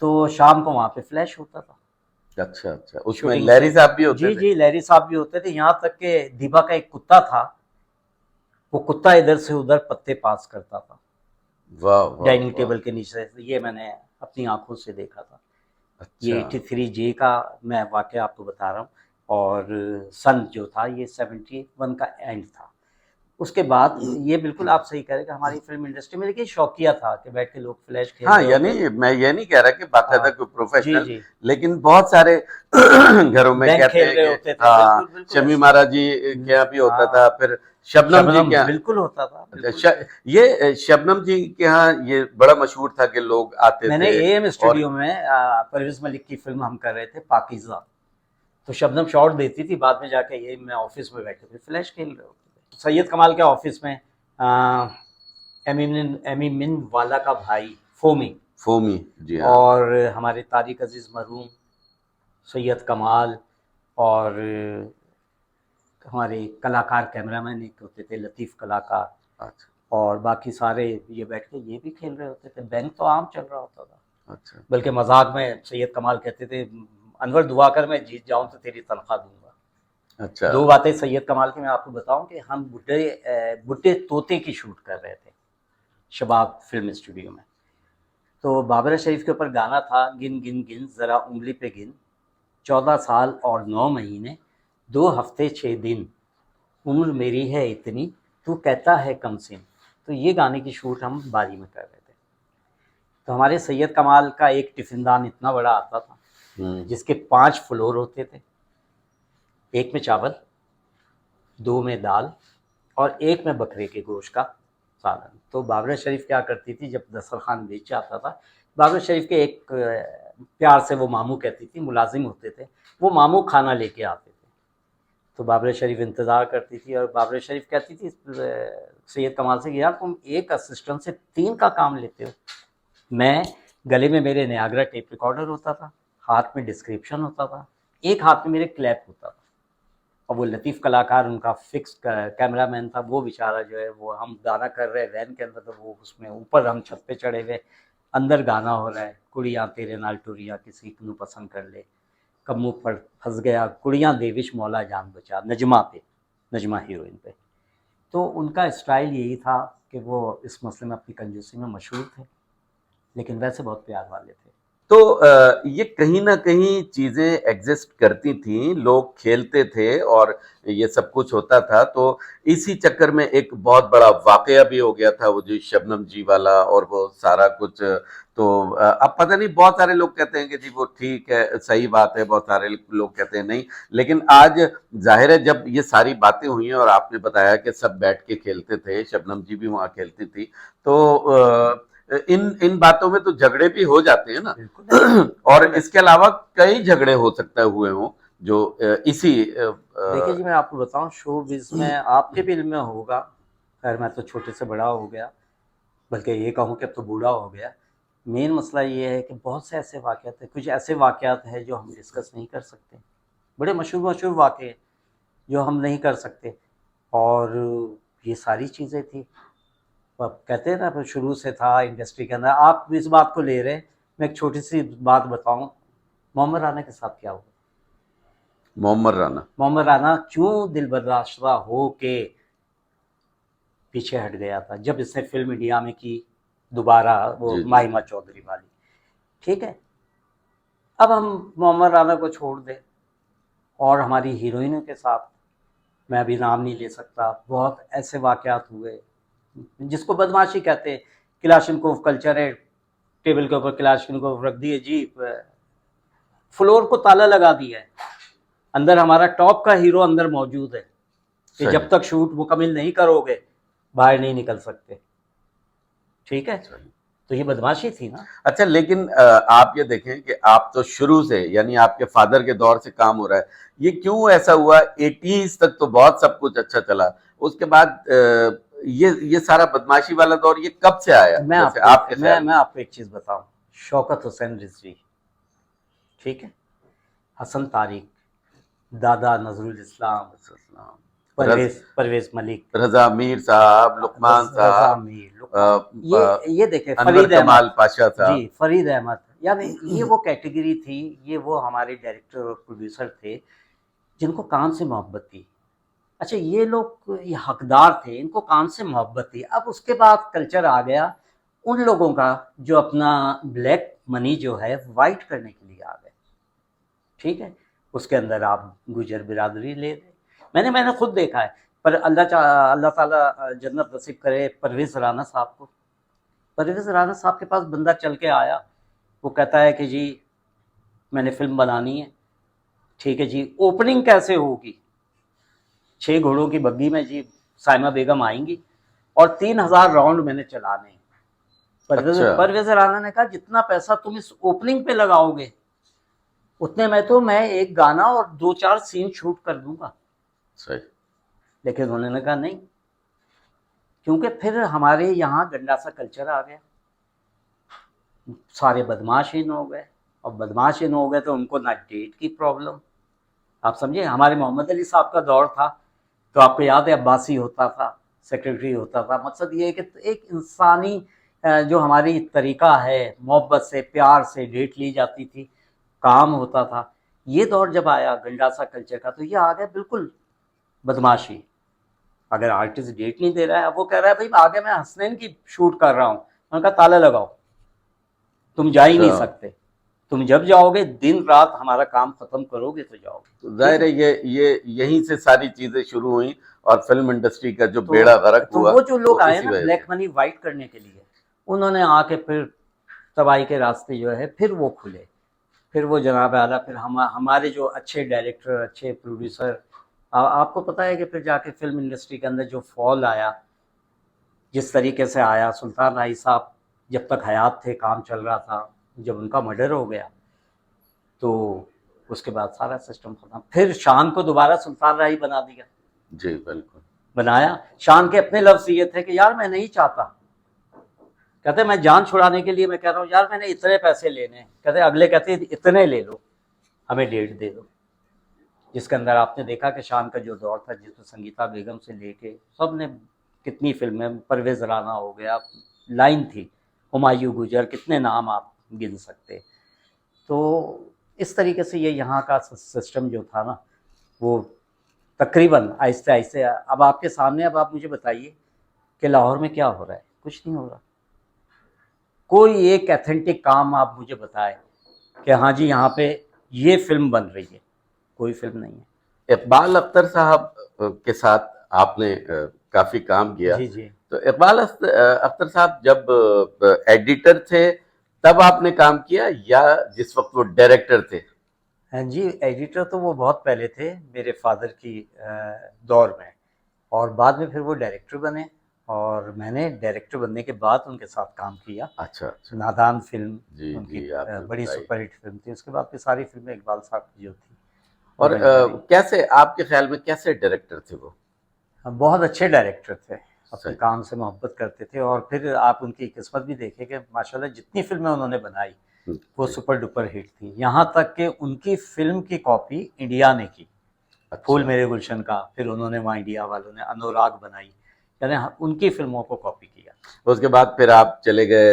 तो शाम को वहाँ पे फ्लैश होता था अच्छा अच्छा, उसमें शूटिंग लहरी से। साहब भी होते जी थे? जी लहरी साहब भी होते थे। यहाँ तक कि दीबा का एक कुत्ता था, वो कुत्ता इधर से उधर पत्ते पास करता था वाह वाह डाइनिंग वाह। टेबल के नीचे से। ये मैंने अपनी आंखों से देखा था। ये अच्छा 83 का मैं वाक़या आपको बता रहा हूँ, और सन जो था ये 71 का एंड था। उसके बाद ये बिल्कुल आप सही कह रहे हैं कि हमारी फ़िल्म इंडस्ट्री में देखिए शौकिया था कि बैठ के लोग फ्लैश खेल हाँ, रहे यानी होते थे। मैं ये नहीं कह रहा कि बाकायदा हाँ, कोई जी, प्रोफेशनल, जी। लेकिन बहुत सारे घरों में बैंक कहते खेल हैं रहे कि होते थे, हाँ, बिल्कुल, बिल्कुल शमी ऐसे ही। महाराज जी के यहाँ भी होता था, हाँ, फिर शबनम जी शबनम के यहाँ। बिल्कुल होता था, अच्छा, बिल्कुल सही। ये शबनम जी के यहाँ ये बड़ा मशहूर था कि लोग आते मैंने थे एएम और स्टूडियो में परवेज़ मलिक की फ़िल्म हम कर रहे थे पाकीज़ा, तो शबनम शॉट देती थी, बाद में जाके ये मैं ऑफ़िस में बैठे थे, फ्लैश खेल रहे होते थे। सैयद कमाल के ऑफ़िस में एमी मिन वाला का भाई फोमी, फोमी जी हाँ। और हमारे तारिक अजीज़ मरहूम, सैयद कमाल, और हमारे कलाकार कैमरामैन एक होते थे लतीफ़ कलाकार, अच्छा और बाकी सारे ये बैठ के ये भी खेल रहे होते थे। बैंक तो आम चल रहा होता था, अच्छा बल्कि मजाक में सैयद कमाल कहते थे, अनवर दुआ कर मैं जीत जाऊं तो तेरी तनख्वाह दूंगा। अच्छा। दो बातें सैयद कमाल की मैं आपको बताऊं कि हम बुड्ढे तोते की शूट कर रहे थे शबाब फिल्म स्टूडियो में। तो बाबरा शरीफ के ऊपर गाना था, गिन गिन गिन ज़रा उंगली पे गिन, 14 साल और 9 महीने, 2 हफ्ते 6 दिन, उम्र मेरी है इतनी, तू कहता है कम सिन। तो ये गाने की शूट हम बारी में कर रहे थे। तो हमारे सैयद कमाल का एक टिफिनदान इतना बड़ा आता था जिसके 5 फ्लोर होते थे, एक में चावल, 2 में दाल, और एक में बकरे के गोश्त का सालन। तो बाबरा शरीफ क्या करती थी, जब दस्तरखान बेच आता था, बाबरा शरीफ के एक प्यार से वो मामू कहती थी, मुलाजिम होते थे, वो मामू खाना लेके आते थे। तो बाबरा शरीफ इंतज़ार करती थी, और बाबरा शरीफ कहती थी सैयद कमाल से कि यार तुम एक असिस्टेंट से 3 का काम लेते हो। मैं गले में मेरे नियाग्रा टेप रिकॉर्डर होता था, हाथ में डिस्क्रिप्शन होता था, एक हाथ में मेरे क्लैप होता था, और वो लतीफ़ कलाकार उनका फिक्स कैमरामैन था, वो बेचारा जो है वो हम गाना कर रहे हैं वैन के अंदर, तो वो उसमें ऊपर हम छत पे चढ़े हुए, अंदर गाना हो रहा है, कुड़ियाँ तेरे नाल टुरिया किसी को पसंद कर ले, कब मुँह पर फंस गया, कुड़ियाँ देविश मौला जान बचा, नजमा पे, नजमा हीरोइन पे। तो उनका स्टाइल यही था कि वो इस मसले में अपनी कंजूसी में मशहूर थे, लेकिन वैसे बहुत प्यार वाले थे। तो ये कहीं ना कहीं चीजें एग्जिस्ट करती थी, लोग खेलते थे और ये सब कुछ होता था। तो इसी चक्कर में एक बहुत बड़ा वाकया भी हो गया था, वो जो शबनम जी वाला और वो सारा कुछ। तो अब पता नहीं, बहुत सारे लोग कहते हैं कि जी वो ठीक है, सही बात है, बहुत सारे लोग कहते हैं नहीं। लेकिन आज जाहिर है जब ये सारी बातें हुई हैं और आपने बताया कि सब बैठ के खेलते थे, शबनम जी भी वहां खेलती थी, तो इन इन बातों में तो झगड़े भी हो जाते हैं ना। बिल्कुल है, और बिल्कुल है। इसके अलावा कई झगड़े हो सकते हुए हों जो इसी देखिए जी, मैं आपको बताऊं, शो बिज में आपके भी इल्म में होगा, खैर मैं तो छोटे से बड़ा हो गया, बल्कि ये कहूँ कि अब तो बूढ़ा हो गया। मेन मसला ये है कि बहुत से ऐसे वाक़यात हैं, कुछ ऐसे वाक़यात हैं जो हम डिस्कस नहीं कर सकते, बड़े मशहूर मशहूर वाक़े जो हम नहीं कर सकते, और ये सारी चीज़ें थी। अब कहते हैं ना, शुरू से था इंडस्ट्री के अंदर। आप इस बात को ले रहे हैं, मैं एक छोटी सी बात बताऊं, मोहम्मद राना के साथ क्या हुआ। मोहम्मद राना। मोहम्मद राना क्यों दिलबर्दाश्ता हो के पीछे हट गया था जब इसने फिल्म इंडिया में की, दोबारा वो जी जी। माहिमा चौधरी वाली। ठीक है, अब हम मोहम्मद राना को छोड़ दें, और हमारी हीरोइनों के साथ, मैं अभी नाम नहीं ले सकता, बहुत ऐसे वाक़यात हुए जिसको बदमाशी कहते हैं। क्लाशनकोव कल्चर है, टेबल के ऊपर क्लाशनकोव रख दिए जी, फ्लोर को ताला लगा दिया है, अंदर हमारा टॉप का हीरो अंदर मौजूद है कि सही। जब तक शूट मुकम्मल नहीं करोगे बाहर नहीं निकल सकते। ठीक है, सही। तो ये बदमाशी थी ना। अच्छा, लेकिन आप ये देखें कि आप तो शुरू से, यानी आपके फादर के दौर से काम हो रहा है, ये क्यों ऐसा हुआ? 80s तक तो बहुत सब कुछ अच्छा चला, उसके बाद ये सारा बदमाशी वाला दौर ये कब से आया, वैसे आपके ख्याल मैं में? आपको एक चीज़ बताऊं, शौकत हुसैन रिजवी, ठीक है, हसन तारिक, दादा नजरुल इस्लाम, रज, परवेज मलिक, रजा मीर साहब, लुकमान रजा साहब, मीर, अ, लुकमान, अ, ये देखे अनवर फरीद कमाल अहमद, पाशा जी साहब। फरीद अहमद, यानी ये वो कैटेगरी थी, ये वो हमारे डायरेक्टर और प्रोड्यूसर थे जिनको काम से मोहब्बत थी। अच्छा, ये लोग ये हकदार थे, इनको काम से मोहब्बत थी। अब उसके बाद कल्चर आ गया उन लोगों का जो अपना ब्लैक मनी जो है वाइट करने के लिए आ गए। ठीक है, उसके अंदर आप गुजर बिरादरी ले लें, मैंने खुद देखा है। पर अल्लाह ताला जन्नत नसीब करे परवेज़ राना साहब को। परवेज़ राना साहब के पास बंदा चल के आया, वो कहता है कि जी मैंने फिल्म बनानी है। ठीक है जी, ओपनिंग कैसे होगी? 6 घोड़ों की बग्गी में जी साइमा बेगम आएंगी और 3000 राउंड मैंने चलाने हैं। अच्छा। परवेज़ राना ने कहा जितना पैसा तुम इस ओपनिंग पे लगाओगे उतने में तो मैं एक गाना और 2-4 सीन शूट कर दूंगा। सही। लेकिन उन्होंने कहा नहीं, क्योंकि फिर हमारे यहाँ गंडासा कल्चर आ गया, सारे बदमाश इन हो गए, और बदमाश इन हो गए तो उनको ना डेट की प्रॉब्लम, आप समझे। हमारे मोहम्मद अली साहब का दौर था तो आपको याद है अब्बासी होता था, सेक्रेटरी होता था। मकसद ये है कि एक इंसानी जो हमारी तरीका है, मोहब्बत से प्यार से डेट ली जाती थी, काम होता था। ये दौर जब आया गंडासा कल्चर का तो ये आ गया बिल्कुल बदमाशी। अगर आर्टिस्ट डेट नहीं दे रहा है, वो कह रहा है भाई आगे मैं हसनैन की शूट कर रहा हूँ, मैंने कहा ताला लगाओ, तुम जा ही नहीं अच्छा। सकते। तुम जब जाओगे दिन रात हमारा काम खत्म करोगे तो जाओगे। तो जाहिर है ये यहीं से सारी चीजें शुरू हुई और फिल्म इंडस्ट्री का जो तो बेड़ा गर्क तो हुआ वो जो लोग वो आए इसी ना वजह ब्लैक से। मनी वाइट करने के लिए, उन्होंने आके फिर तबाही के रास्ते जो है फिर वो खुले। फिर वो जनाब आला, फिर हमारे जो अच्छे डायरेक्टर, अच्छे प्रोड्यूसर, आपको पता है कि फिर जाके फिल्म इंडस्ट्री के अंदर जो फॉल आया, जिस तरीके से आया। सुल्तान राही साहब जब तक हयात थे काम चल रहा था, जब उनका मर्डर हो गया तो उसके बाद सारा सिस्टम खत्म। फिर शान को दोबारा सुल्तान राही बना दिया, जी बिल्कुल। बनाया। शान के अपने लफ्ज़ ये थे कि यार मैं नहीं चाहता, कहते मैं जान छुड़ाने के लिए मैं कह रहा हूँ यार मैंने इतने पैसे लेने, कहते अगले कहते इतने ले लो, हमें डेट दे दो। जिसके अंदर आपने देखा कि शान का जो दौर था जिसमें संगीता बेगम से लेके सब ने कितनी फिल्में, परवेज़ राना हो गया, लाइन थी, हुमायूं गुजर, कितने नाम आप गिन सकते। तो इस तरीके से ये यहाँ का सिस्टम जो था ना वो तकरीबन आहिस्ते आहिस्ते। अब आपके सामने, अब आप मुझे बताइए कि लाहौर में क्या हो रहा है? कुछ नहीं हो रहा। कोई एक एथेंटिक काम आप मुझे बताएं कि हाँ जी यहाँ पे ये फिल्म बन रही है, कोई फिल्म नहीं है। इकबाल अख्तर साहब के साथ आपने काफी काम किया। जी जी। तो इकबाल अख्तर साहब जब एडिटर थे तब आपने काम किया या जिस वक्त वो डायरेक्टर थे? हाँ जी, एडिटर तो वो बहुत पहले थे मेरे फादर की दौर में, और बाद में फिर वो डायरेक्टर बने, और मैंने डायरेक्टर बनने के बाद उनके साथ काम किया। अच्छा अच्छा। नादान फिल्म जी उनकी जी, आपने बड़ी बताई। सुपरहिट फिल्म थी। उसके बाद फिर सारी फिल्में इकबाल साहब की जो थी वो और मैंने करी। कैसे आपके ख्याल में कैसे डायरेक्टर थे वो? बहुत अच्छे डायरेक्टर थे, अपने सही। काम से मोहब्बत करते थे। और फिर आप उनकी किस्मत भी देखें कि माशाल्लाह जितनी फिल्में उन्होंने बनाई वो जी। सुपर डुपर हिट थी। यहाँ तक कि उनकी फिल्म की कॉपी इंडिया ने की, फूल अच्छा। मेरे गुलशन का, फिर उन्होंने वहाँ इंडिया वालों ने अनुराग बनाई, यानी उनकी फिल्मों को कॉपी किया। उसके बाद फिर आप चले गए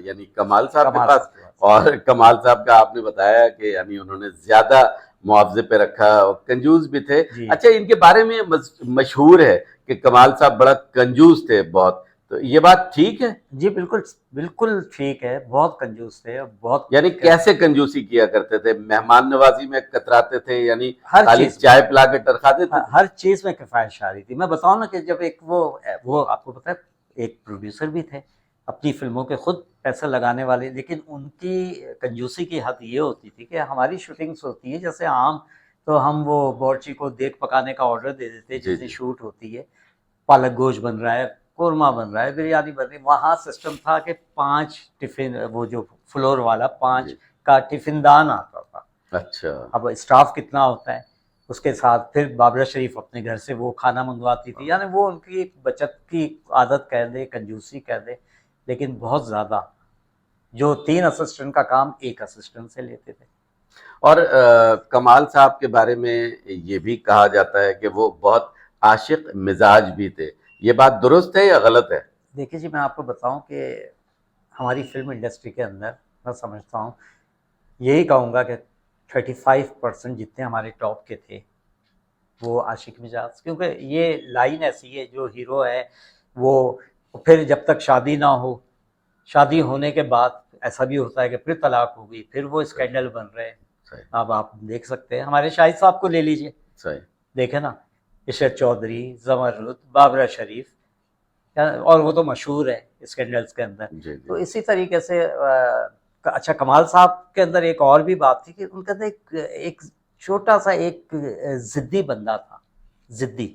यानी कमाल साहब के कमाल पास। साहब के पास। और कमाल साहब का आपने बताया कि यानी उन्होंने ज्यादा मुआवजे पे रखा और कंजूस भी थे। जी अच्छा, इनके बारे में मशहूर है कि कमाल साहब बड़ा कंजूस थे बहुत, तो ये बात ठीक है? जी, बिल्कुल बिल्कुल ठीक है, बहुत कंजूस थे, बहुत। यानी कैसे कंजूसी किया करते थे? मेहमान नवाजी में कतराते थे यानी हर खाली चीज चाय पिला के टरखा देते थे? हर चीज में किफायत आ रही थी। मैं बताऊं ना कि जब एक वो आपको पता है एक प्रोड्यूसर भी थे, अपनी फिल्मों के खुद पैसा लगाने वाले, लेकिन उनकी कंजूसी की हद ये होती थी कि हमारी शूटिंग्स होती है जैसे आम, तो हम वो बावर्ची को देख पकाने का ऑर्डर दे देते जी जितनी जी। शूट होती है, पालक गोश्त बन रहा है, कोरमा बन रहा है, बिरयानी बन रही है। वहाँ सिस्टम था कि 5 टिफिन, वो जो फ्लोर वाला 5 जी। का टिफिन दान आता था। अच्छा। अब स्टाफ कितना होता है, उसके साथ फिर बाबरा शरीफ अपने घर से वो खाना मंगवाती थी, यानी वो उनकी बचत की आदत कह दे, कंजूसी कह दे, लेकिन बहुत ज़्यादा। जो 3 असिस्टेंट का काम एक असिस्टेंट से लेते थे। और कमाल साहब के बारे में ये भी कहा जाता है कि वो बहुत आशिक मिजाज भी थे, ये बात दुरुस्त है या गलत है? देखिए जी, मैं आपको बताऊं कि हमारी फिल्म इंडस्ट्री के अंदर मैं समझता हूँ, यही कहूँगा कि 35% जितने हमारे टॉप के थे वो आशिक मिजाज, क्योंकि ये लाइन ऐसी है, जो हीरो है वो फिर जब तक शादी ना हो, शादी होने के बाद ऐसा भी होता है कि फिर तलाक हो गई, फिर वो स्कैंडल बन रहे हैं। सही अब आप देख सकते हैं हमारे शाहिद साहब को ले लीजिए, सही। देखे ना, इशरत चौधरी, जमरुद, बाबरा शरीफ, और वो तो मशहूर है स्कैंडल्स के अंदर। जी जी। तो इसी तरीके से अच्छा, कमाल साहब के अंदर एक और भी बात थी कि उनके अंदर एक छोटा सा एक जिद्दी बंदा था, जिद्दी,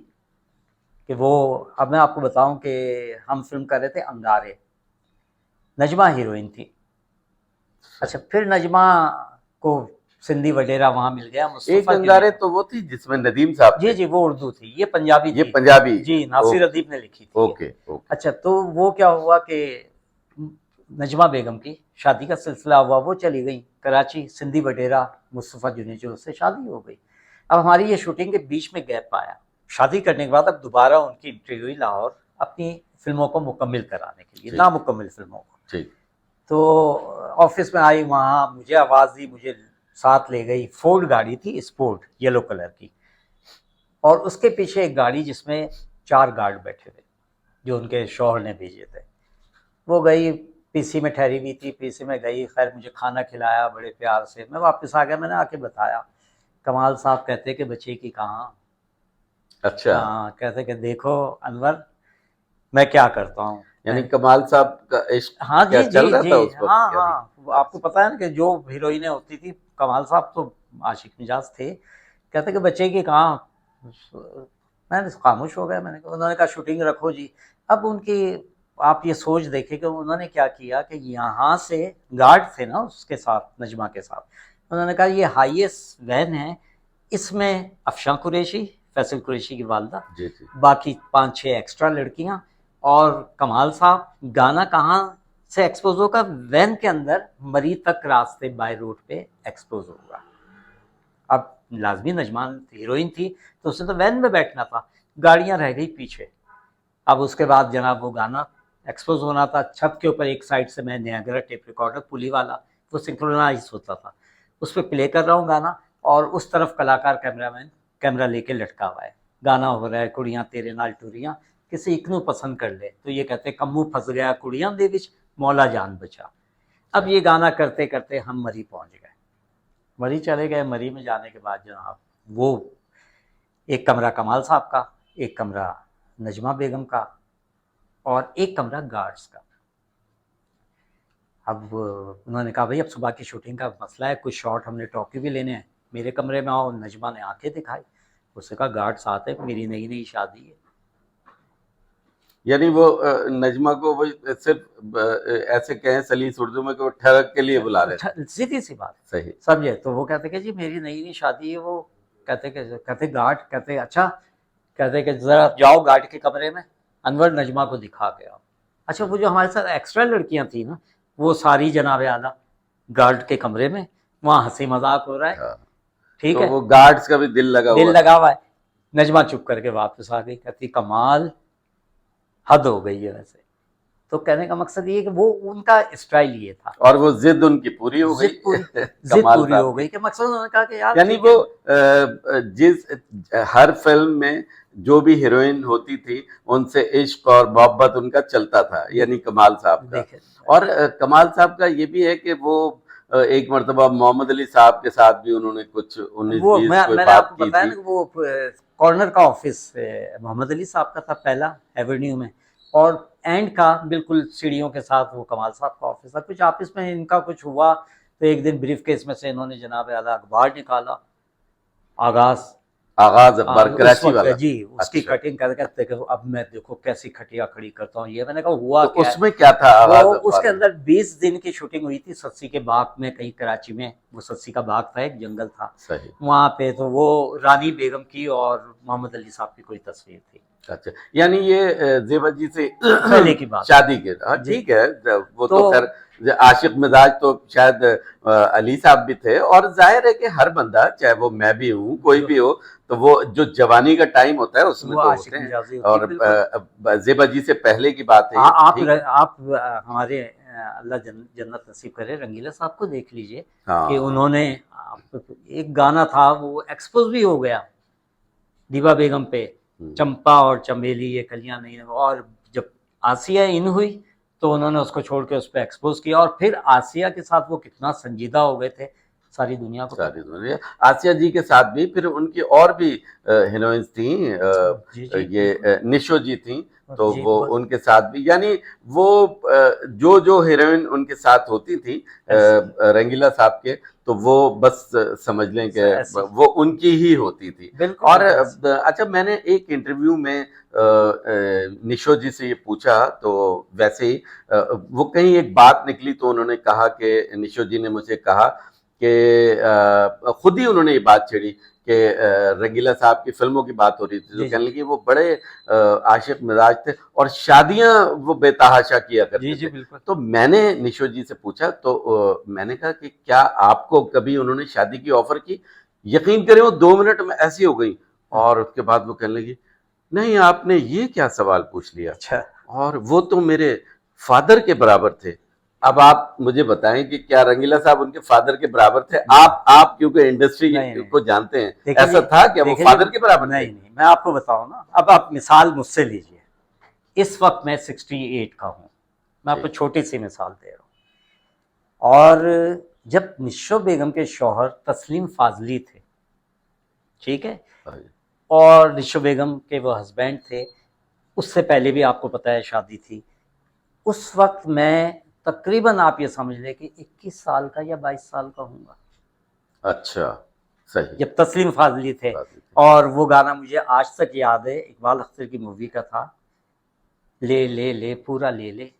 कि वो, अब मैं आपको बताऊं कि हम फिल्म कर रहे थे अंगारे, नजमा हीरोइन थी। अच्छा, फिर नजमा को सिंधी वडेरा वहां मिल गया, एक मुस्तफा अंगारे तो वो थी जिसमें नदीम साहब जी थे। जी, वो उर्दू थी, ये पंजाबी ये थी। पंजाबी। जी, नासिर अदीब ने लिखी थी ये। Okay okay. अच्छा, तो वो क्या हुआ कि नजमा बेगम की शादी का सिलसिला हुआ, वो चली गई कराची, सिंधी वडेरा मुस्तफ़ा जुनेजो से शादी हो गई। अब हमारी ये शूटिंग के बीच में गैप आया, शादी करने के बाद अब दोबारा उनकी एंट्री हुई लाहौर अपनी फिल्मों को मुकम्मिल कराने के लिए, ठीक। नामुकम्मिल फिल्मों को। ठीक। तो ऑफिस में आई, वहाँ मुझे आवाज़ दी, मुझे साथ ले गई। फोर्ड गाड़ी थी, स्पोर्ट, येलो कलर की, और उसके पीछे एक गाड़ी जिसमें 4 गार्ड बैठे थे जो उनके शौहर ने भेजे थे। वो गई, पीसी में ठहरी हुई थी, पीसी में गई, खैर मुझे खाना खिलाया बड़े प्यार से। मैं वापस आ गया, मैंने आके बताया, कमाल साहब कहते कि बच्चे की कहाँ। अच्छा। हाँ, कहते कि देखो अनवर, मैं क्या करता हूँ। यानी कमाल साहब का इश्क हाँ क्या जी चल जी रहा था जी, उस वक्त हाँ यानी? हाँ, आपको पता है ना कि जो हीरोइनें होती थी, कमाल साहब तो आशिक मिजाज थे। कहते कि बच्चे की कहाँ। मैंने खामोश हो गया, मैंने कहा, उन्होंने कहा शूटिंग रखो जी। अब उनकी आप ये सोच देखें कि उन्होंने क्या किया कि यहाँ से गार्ड थे ना उसके साथ, नजमा के साथ, उन्होंने कहा ये हाईएस्ट वैन है, इसमें अफशां कुरैशी, फैसल कुरैशी की वालदा, जी जी। बाकी 5-6 एक्स्ट्रा लड़कियां, और कमाल साहब। गाना कहाँ से एक्सपोज होगा? वैन के अंदर मरी तक रास्ते बाय रोड पे एक्सपोज होगा। अब लाजमी नजमान हीरोइन थी तो उसे तो वैन में बैठना था, गाड़ियां रह गई पीछे। अब उसके बाद जनाब वो गाना एक्सपोज होना था, छत के ऊपर एक साइड से मैं नियाग्रा टेप रिकॉर्डर पुली वाला, वो सिंक्रोनाइज होता था, उस पर प्ले कर रहा हूँ गाना, और उस तरफ कलाकार कैमरामैन कैमरा लेके लटका हुआ है, गाना हो रहा है, कुड़ियाँ तेरे नाल टुरियाँ, किसी एक नू पसंद कर ले, तो ये कहते कम्मू फंस गया कुड़ियाँ दे विच, मौला जान बचा। अब ये गाना करते करते हम मरी पहुंच गए, मरी चले गए। मरी में जाने के बाद जनाब वो एक कमरा कमाल साहब का, एक कमरा नजमा बेगम का, और एक कमरा गार्ड्स का। अब उन्होंने कहा भाई अब सुबह की शूटिंग का मसला है, कुछ शॉट हमने टॉकी भी लेने हैं, मेरे कमरे में आओ। नजमा ने आंखें दिखाई, उसने कहा गार्ड्स आते हैं, मेरी नई नई शादी है। यानी वो नजमा को वो सिर्फ ऐसे कहें सलीस उर्दू में कि वो ठहरक के लिए बुला रहे थे। सीधी सी बात, सही। समझे? तो वो कहते कि जी मेरी नई नई शादी है। वो कहते गार्ड, कहते अच्छा, कहते कि जरा जाओ गार्ड के कमरे में, अनवर नजमा को दिखा के आओ। अच्छा, वो जो हमारे साथ एक्स्ट्रा लड़कियां थी ना, वो सारी जनाब आला गार्ड के कमरे में, वहाँ हंसी मजाक हो रहा है, हाँ। ठीक तो है, वो गार्ड्स का भी दिल लगा दिल हुआ लगा हुआ है। नजमा चुप करके वापस आ गई, कहती कमाल, हद हो गई है वैसे। तो कहने का मकसद ये कि वो उनका स्टाइल ये था, और वो जिद उनकी पूरी हो गई। जिद पूरी जिद कमाल पूरी साहब हो की। गई कि मकसद उन्होंने कहा कि यार यानी ठीक है। वो जिस हर फिल्म में जो भी हीरोइन होती थी उनसे इश्क और मोहब्बत उनका चलता था, यानी कमाल साहब का। देखे और कमाल साहब का ये भी है कि वो एक मर्तबा मोहम्मद अली साहब के साथ भी उन्होंने कुछ 19-20 कोई मैंने बात आपको की बताया थी। ना कि वो कॉर्नर का ऑफिस मोहम्मद अली साहब का था, पहला एवेन्यू में, और एंड का बिल्कुल सीढ़ियों के साथ वो कमाल साहब का ऑफिस था। कुछ आपस में इनका कुछ हुआ, तो एक दिन ब्रीफ केस में से इन्होंने जनाब आला अखबार निकाला, आगाज आगाज अखबार उस कराची वक्त वाला। जी, उसकी अच्छा। कटिंग कर कहते कि अब मैं देखो कैसी खटिया खड़ी करता हूँ ये। मैंने कहा हुआ तो क्या है? उसमें क्या था आगाज वो अखबार उसके में? अंदर 20 दिन की शूटिंग हुई थी सस्सी के बाग में, कहीं कराची में। वो सस्सी का बाग था, एक जंगल था सही। वहाँ पे। तो वो रानी बेगम की और मोहम्मद अली साहब की कोई तस्वीर थी, अच्छा, यानी ये जेबा जी से पहले की बात शादी के। हाँ जी। ठीक है, वो तो तो खैर आशिक मिजाज तो शायद अली साहब भी थे। और जाहिर है कि हर बंदा, चाहे वो मैं भी हूँ, कोई भी हो, तो वो जो जवानी का टाइम होता है उसमें वो तो आशिक होते हैं। मिजाजी होती और है, बिल्कुल। जेबा जी से पहले की बात है ये, आप ठीक। आप हमारे अल्लाह जन्नत नसीब करे रंगीला साहब को देख लीजिए कि हाँ। उन्होंने एक गाना था वो एक्सपोज भी हो गया दीवा बेगम पे, चंपा और चमेली ये कलियां नहीं। और जब आसिया इन हुई तो उन्होंने उसको छोड़ के उस पर एक्सपोज किया, और फिर आसिया के साथ वो कितना संजीदा हो गए थे, सारी दुनिया को सारी दुनिया। आसिया जी के साथ भी फिर उनकी और भी हीरोइंस थी, जी जी ये निशो जी थी, तो जी वो उनके साथ भी, यानी वो जो जो हीरोइन उनके साथ होती थी रंगीला साहब के, तो वो बस समझ लें कि ऐसी वो उनकी ही होती थी। बिल्कुल और ऐसी। अच्छा, मैंने एक इंटरव्यू में निशो जी से ये पूछा, तो वैसे ही वो कहीं एक बात निकली, तो उन्होंने कहा कि निशो जी ने मुझे कहा कि खुद ही उन्होंने ये बात छेड़ी कि रंगीला साहब की फिल्मों की बात हो रही थी, तो जी कहने लगी वो बड़े आशिक मिजाज थे और शादियां वो बेतहाशा किया जी करते जी थे। बिल्कुल। तो मैंने निशो जी से पूछा, तो मैंने कहा कि क्या आपको कभी उन्होंने शादी की ऑफर की? यकीन करें वो 2 मिनट में ऐसी हो गई, और उसके बाद वो कहने लगी, नहीं आपने ये क्या सवाल पूछ लिया, अच्छा, और वो तो मेरे फादर के बराबर थे। अब आप मुझे बताएं कि क्या रंगीला साहब उनके फादर के बराबर थे? आप क्योंकि इंडस्ट्री नहीं नहीं, को जानते हैं, देखिए ऐसा जी, था क्या वो देखिए फादर जी, के बराबर थे? नहीं नहीं, मैं आपको बताऊं ना, अब आप मिसाल मुझसे लीजिए। इस वक्त मैं 68 का हूँ, मैं आपको जी, छोटी सी मिसाल दे रहा हूँ। और जब निशो बेगम के शौहर तस्लीम फाजली थे, ठीक है, हाँ, और निशो बेगम के वो हस्बैंड थे, उससे पहले भी आपको पता है शादी थी। उस वक्त मैं तकरीबन आप ये समझ लें कि 21 साल का या 22 साल का हूँगा, अच्छा, सही जब तस्लीम फाजली थे। बात है। और वो गाना मुझे आज तक याद है, इकबाल अख्तर की मूवी का था, ले ले ले पूरा ले ले।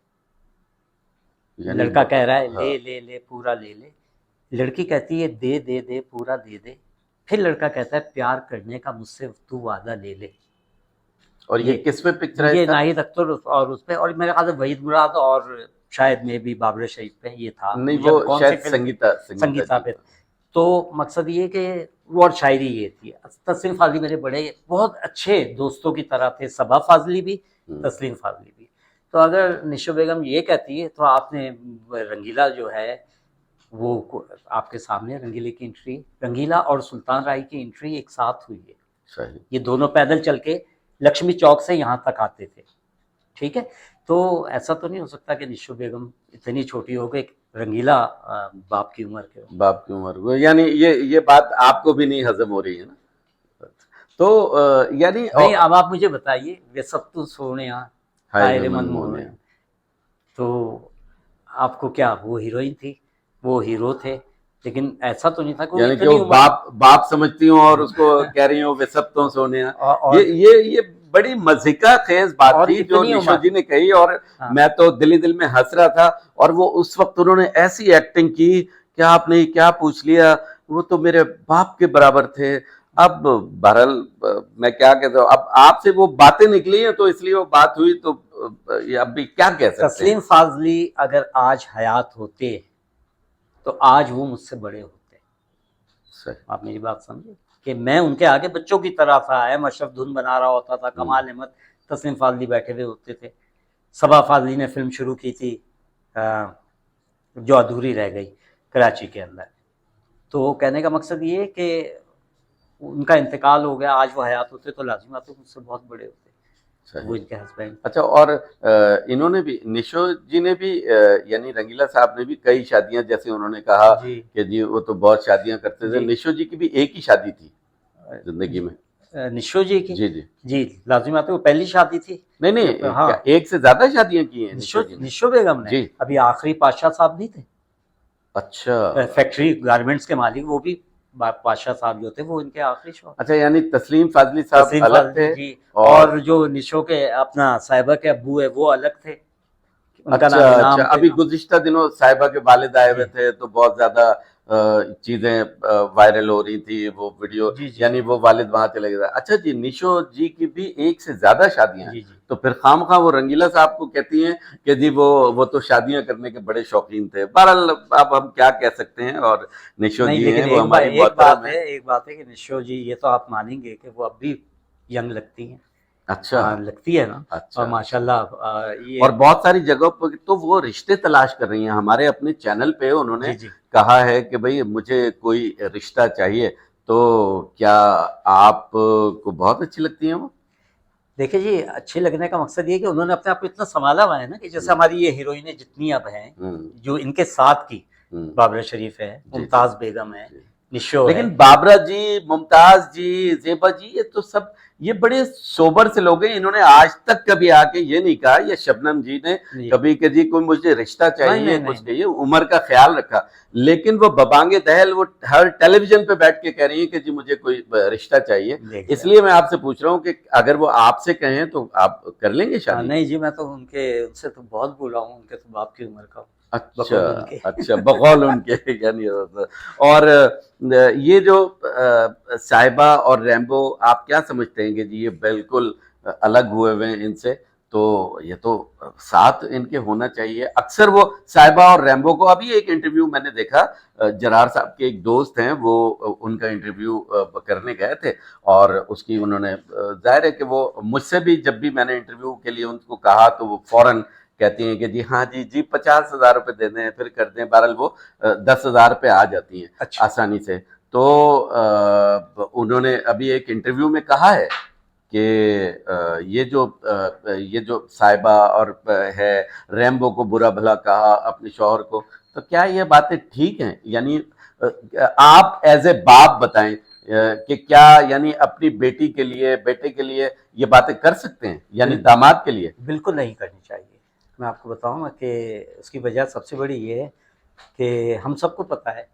यानी लड़का कह रहा है हाँ, ले ले ले पूरा ले ले, लड़की कहती है दे दे दे पूरा दे दे, फिर लड़का कहता है प्यार करने का मुझसे तू वादा ले ले। और ये ये किस पे पिक्चराइज ये था? नाहिद अख्तर और उस पे, और मेरे ख्याल से वहीद मुराद, और शायद में भी बाबर शहीद पे ये था, नहीं, मुझे वो अब कौन सी शायद फिल्म, संगीता संगीता संगीता जी पे। का। तो मकसद ये कि वो, और शायरी ये थी। तस्लीम फाजली मेरे बड़े बहुत अच्छे दोस्तों की तरह थे, सबा फाजली भी, तस्लीम फाजली भी। तो अगर निशो बेगम ये कहती है, तो आपने रंगीला जो है वो आपके सामने रंगीले की एंट्री, रंगीला और सुल्तान राय की एंट्री एक साथ हुई है। सही। ये दोनों पैदल चल के लक्ष्मी चौक से यहाँ तक आते थे, ठीक है। तो ऐसा तो नहीं हो सकता कि निशो बेगम इतनी छोटी हो गई, रंगीला बाप की उम्र के हो। बाप की उम्र वो, यानी ये बात आपको भी नहीं हजम हो रही है ना? तो यानी भाई अब आप मुझे बताइए, वे सब तो सोने हाय रे हाय रे मनमोहन मनमोहने, है। तो आपको क्या वो हीरोइन थी, वो हीरो थे, लेकिन ऐसा तो नहीं था कि वो यानी कि इतनी वो उम्र। बाप बाप समझती हूँ और उसको कह रही हूँ वे सब तो सोनिया। और ये बड़ी मज़िका खेज बात और थी जो इतनी निशो उम्र। जी ने कही, और हाँ, मैं तो दिल में हंस रहा था। और वो उस वक्त उन्होंने ऐसी एक्टिंग की कि आपने क्या पूछ लिया, वो तो मेरे बाप के बराबर थे। अब बहरहाल मैं क्या कहता हूँ, अब आपसे वो बातें निकली हैं तो इसलिए वो बात हुई, तो ये अब भी क्या कह सकते हैं। तस्लीम फाजली अगर आज हयात होते तो आज वो मुझसे बड़े होते। सही। आप मेरी बात समझे कि मैं उनके आगे बच्चों की तरह था, एम अशरफ धुन बना रहा होता था, कमाल अहमद, तस्लीम फाजली बैठे हुए होते थे। सबा फाजली ने फिल्म शुरू की थी जो अधूरी रह गई कराची के अंदर। तो कहने का मकसद ये है कि उनका इंतकाल हो गया, आज वो हयात होते तो लाजिम बात है मुझसे बहुत बड़े होते, सही। वो इनके हस्बैंड। अच्छा, और इन्होंने भी, निशो जी ने भी, यानी रंगीला साहब ने भी कई शादियां, जैसे उन्होंने कहा जी कि जी वो तो बहुत शादियां करते थे। जी निशो जी की भी एक ही शादी थी जिंदगी में। निशो जी की, जी जी। जी लाजिम बात है, वो पहली शादी थी। नहीं नहीं, हाँ, क्या एक से ज्यादा शादियां की हैं निशो निशो जी ने? निशो बेगम ने। जी। अभी आखिरी पाशाह साहब नहीं थे, अच्छा फैक्ट्री गारमेंट्स के मालिक, वो भी पाशाह साहब जो थे वो इनके आखिरी शौहर। अच्छा, यानी तस्लीम फाजली साहब तस्लीम अलग थे। फाजली जी, और जो निशो के अपना साहिबा के अब्बू है वो अलग थे, उनका अच्छा नाम अच्छा, इनाम थे। अभी गुज़िश्ता दिनों साहिबा के वालिद आए हुए जी थे, तो बहुत ज्यादा चीजें वायरल हो रही थी, वो वीडियो, जी जी यानी वो वालिद वहां चले गए। अच्छा जी, निशो जी की भी एक से ज्यादा शादियां हैं, जी जी। तो फिर खामखा वो रंगीला साहब को कहती हैं कि जी वो तो शादियां करने के बड़े शौकीन थे। बहरहाल अब हम क्या कह सकते हैं, और निशो नहीं जी हैं लेकिन वो हमारी मोहतरम है। एक बात है कि निशो जी, ये तो आप मानेंगे कि वो अब भी यंग लगती हैं। अच्छा हाँ लगती है ना। अच्छा। और माशाल्लाह ये। और बहुत सारी जगहों पर तो वो रिश्ते तलाश कर रही हैं। हमारे अपने चैनल पे उन्होंने जी जी। कहा है कि भाई मुझे कोई रिश्ता चाहिए, तो क्या आप को बहुत अच्छी लगती हैं वो? देखिए जी, अच्छे लगने का मकसद ये है कि उन्होंने अपने आप को इतना संभाला हुआ है ना, कि जैसे हमारी ये हीरोइनें जितनी अब हैं, जो इनके साथ की, बाबरा शरीफ है, जी, मुमताज बेगम है, जी। निशो है। लेकिन बाबरा जी, मुमताज जी, जेबा जी, ये तो सब ये बड़े सोबर से लोग हैं। इन्होंने आज तक कभी आके ये नहीं कहा, या शबनम जी ने जी। कभी कि जी कोई मुझे रिश्ता नहीं, चाहिए, नहीं, कुछ नहीं। चाहिए, उम्र का ख्याल रखा। लेकिन वो बबांगे दहल वो हर टेलीविजन पे बैठ के कह रही है कि जी मुझे कोई रिश्ता चाहिए। देखिए, इसलिए मैं आपसे पूछ रहा हूँ कि अगर वो आपसे कहें तो आप कर लेंगे हाँ, शादी? नहीं जी, मैं तो उनसे तो बहुत बुरा हूँ, उनके तो बाप की उम्र का हूँ, अच्छा, बकौल उनके। अच्छा, बकौल उनके यानी। और ये जो साहिबा और रैम्बो, आप क्या समझते हैं कि जी ये बिल्कुल अलग हुए हुए हैं इनसे, तो ये तो साथ इनके होना चाहिए। अक्सर वो साहिबा और रैम्बो को, अभी एक इंटरव्यू मैंने देखा, जरार साहब के एक दोस्त हैं, वो उनका इंटरव्यू करने गए थे, और उसकी उन्होंने जाहिर है कि वो मुझसे भी, जब भी मैंने इंटरव्यू के लिए उनको कहा तो वो फौरन कहती हैं कि जी हाँ जी जी 50,000 रुपए दे दें, फिर कर दें। बहरहाल वो 10,000 पे आ जाती हैं अच्छा। आसानी से। तो उन्होंने अभी एक इंटरव्यू में कहा है कि ये जो साहिबा और है, रैम्बो को बुरा भला कहा अपने शौहर को, तो क्या ये बातें ठीक हैं? यानी आप एज ए बाप बताएं कि क्या यानी अपनी बेटी के लिए, बेटे के लिए ये बातें कर सकते हैं, यानी दामाद के लिए? बिल्कुल नहीं करनी चाहिए। मैं आपको बताऊंगा कि उसकी वजह सबसे बड़ी ये है कि हम सबको पता है